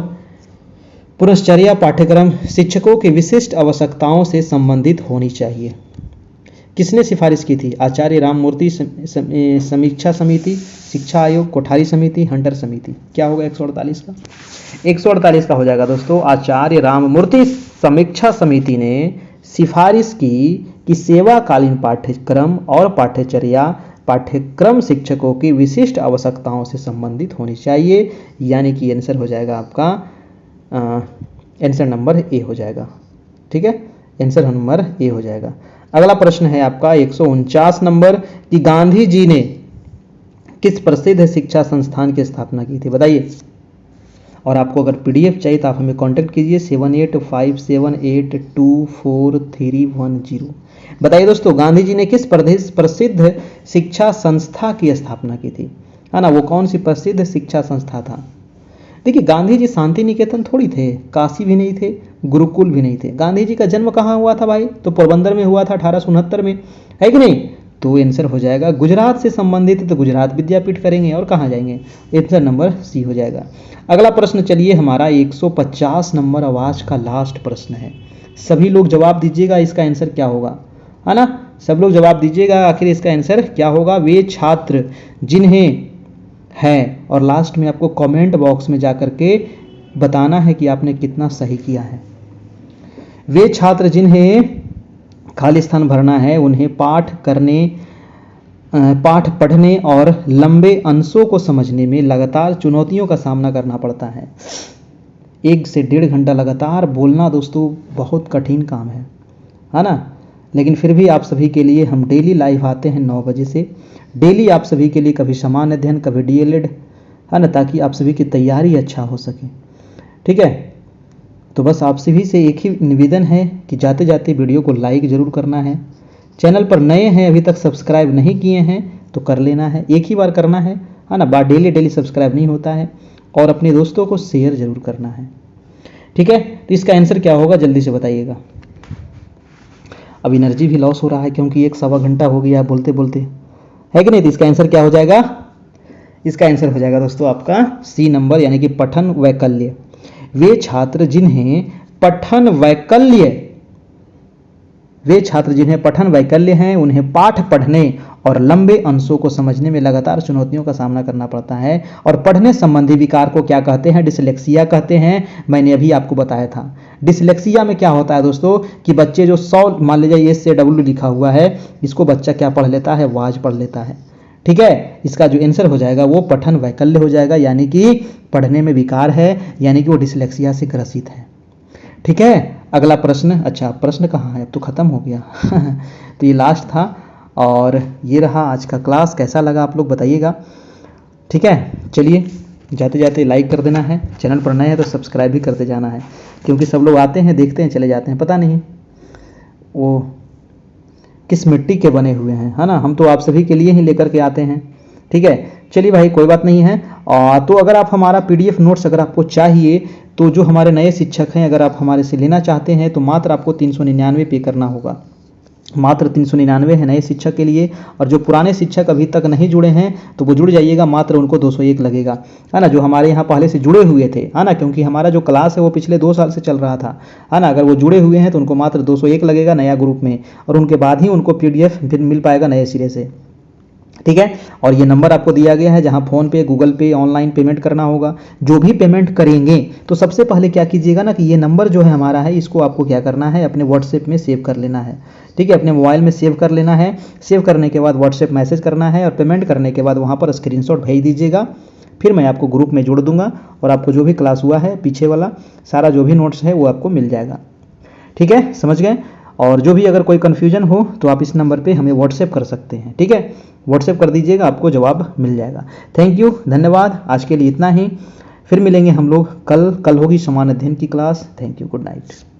पुरस्चर्या पाठ्यक्रम शिक्षकों की विशिष्ट आवश्यकताओं से संबंधित होनी चाहिए। किसने सिफारिश की थी, आचार्य राममूर्ति समीक्षा समिति, शिक्षा आयोग, कोठारी समिति, हंटर समिति, क्या होगा 148 का। 148 का हो जाएगा दोस्तों, आचार्य राममूर्ति समीक्षा समिति ने सिफारिश की कि सेवाकालीन पाठ्यक्रम और पाठ्यक्रम शिक्षकों की विशिष्ट आवश्यकताओं से संबंधित होनी चाहिए, यानी कि आंसर हो जाएगा आपका आंसर नंबर ए हो जाएगा। ठीक है, आंसर नंबर ए हो जाएगा। अगला प्रश्न है आपका 149 नंबर कि गांधी जी ने किस प्रसिद्ध शिक्षा संस्थान की स्थापना की थी, बताइए। और आपको अगर पीडीएफ चाहिए तो आप हमें कांटेक्ट कीजिए 7857824310। बताइए दोस्तों, गांधी जी ने किस प्रसिद्ध शिक्षा संस्था की स्थापना की थी, है ना। वो कौन सी प्रसिद्ध शिक्षा संस्था था। देखिए, गांधी जी शांति निकेतन थोड़ी थे, काशी भी नहीं थे, गुरुकुल भी नहीं थे। गांधी जी का जन्म कहाँ हुआ था भाई, तो पोरबंदर में हुआ था 1869 में, है कि नहीं। तो आंसर हो जाएगा गुजरात से संबंधित, तो गुजरात विद्यापीठ करेंगे और कहाँ जाएंगे, आंसर नंबर सी हो जाएगा। अगला प्रश्न चलिए हमारा 150 नंबर आवाज का लास्ट प्रश्न है। सभी लोग जवाब दीजिएगा, इसका आंसर क्या होगा, है ना। सब लोग जवाब दीजिएगा, आखिर इसका आंसर क्या होगा। वे छात्र जिन्हें है, और लास्ट में आपको कमेंट बॉक्स में जाकर के बताना है कि आपने कितना सही किया है। वे छात्र जिन्हें खाली स्थान भरना है, उन्हें पाठ पढ़ने और लंबे अंशों को समझने में लगातार चुनौतियों का सामना करना पड़ता है। 1 से 1.5 घंटा लगातार बोलना दोस्तों बहुत कठिन काम है ना। लेकिन फिर भी आप सभी के लिए हम डेली लाइव आते हैं 9 बजे से। डेली आप सभी के लिए कभी सामान्य अध्ययन, कभी डीएलएड, है ना, ताकि आप सभी की तैयारी अच्छा हो सके। ठीक है, तो बस आप सभी से एक ही निवेदन है कि जाते जाते वीडियो को लाइक ज़रूर करना है। चैनल पर नए हैं, अभी तक सब्सक्राइब नहीं किए हैं तो कर लेना है, एक ही बार करना है ना। डेली सब्सक्राइब नहीं होता है। और अपने दोस्तों को शेयर ज़रूर करना है। ठीक है, तो इसका आंसर क्या होगा जल्दी से बताइएगा। अब एनर्जी भी लॉस हो रहा है क्योंकि 1-1.25 घंटा हो गया बोलते बोलते, है कि नहीं। तो इसका आंसर क्या हो जाएगा, इसका आंसर हो जाएगा दोस्तों आपका सी नंबर, यानी कि पठन वैकल्य। वे छात्र जिन्हें पठन वैकल्य हैं, उन्हें पाठ पढ़ने और लंबे अंशों को समझने में लगातार चुनौतियों का सामना करना पड़ता है। और पढ़ने संबंधी विकार को क्या कहते हैं, डिसलेक्सिया कहते हैं। मैंने अभी आपको बताया था। डिसलेक्सिया में क्या होता है दोस्तों कि बच्चे जो 100 मान लीजिए एस से डब्ल्यू लिखा हुआ है, इसको बच्चा क्या पढ़ लेता है, वाज पढ़ लेता है। ठीक है, इसका जो आंसर हो जाएगा वो पठन वैकल्य हो जाएगा, यानी कि पढ़ने में विकार है, यानी कि वो डिसलेक्सिया से ग्रसित है। ठीक है, अगला प्रश्न, अच्छा प्रश्न कहाँ है, अब तो खत्म हो गया तो ये लास्ट था। और ये रहा आज का क्लास, कैसा लगा आप लोग बताइएगा। ठीक है, चलिए जाते जाते लाइक कर देना है, चैनल पर नए हैं तो सब्सक्राइब भी करते जाना है, क्योंकि सब लोग आते हैं देखते हैं चले जाते हैं, पता नहीं वो किस मिट्टी के बने हुए हैं, है ना। हम तो आप सभी के लिए ही लेकर के आते हैं। ठीक है, चलिए भाई कोई बात नहीं है। तो अगर आप हमारा पीडीएफ नोट्स अगर आपको चाहिए तो जो हमारे नए शिक्षक हैं अगर आप हमारे से लेना चाहते हैं तो मात्र आपको 399 पे करना होगा, मात्र 399 है नए शिक्षक के लिए। और जो पुराने शिक्षक अभी तक नहीं जुड़े हैं तो वो जुड़ जाइएगा, मात्र उनको 201 लगेगा, है ना। जो हमारे यहाँ पहले से जुड़े हुए थे, है ना, क्योंकि हमारा जो क्लास है वो पिछले 2 साल से चल रहा था, है ना। अगर वो जुड़े हुए हैं तो उनको मात्र 201 लगेगा नया ग्रुप में, और उनके बाद ही उनको पीडीएफ फिर मिल पाएगा नए सिरे से। ठीक है, और ये नंबर आपको दिया गया है जहां फोन पे, गूगल पे, ऑनलाइन पेमेंट करना होगा। जो भी पेमेंट करेंगे तो सबसे पहले क्या कीजिएगा ना कि ये नंबर जो है हमारा है, इसको आपको क्या करना है, अपने व्हाट्सएप में सेव कर लेना है। ठीक है, अपने मोबाइल में सेव कर लेना है। सेव करने के बाद व्हाट्सएप मैसेज करना है, और पेमेंट करने के बाद वहाँ पर स्क्रीनशॉट भेज दीजिएगा। फिर मैं आपको ग्रुप में जोड़ दूंगा और आपको जो भी क्लास हुआ है पीछे वाला सारा जो भी नोट्स है वो आपको मिल जाएगा। ठीक है, समझ गए। और जो भी अगर कोई कन्फ्यूजन हो तो आप इस नंबर पे हमें व्हाट्सएप कर सकते हैं। ठीक है, व्हाट्सएप कर दीजिएगा, आपको जवाब मिल जाएगा। थैंक यू, धन्यवाद। आज के लिए इतना ही, फिर मिलेंगे हम लोग कल होगी समान अध्ययन की class. Thank you, good night.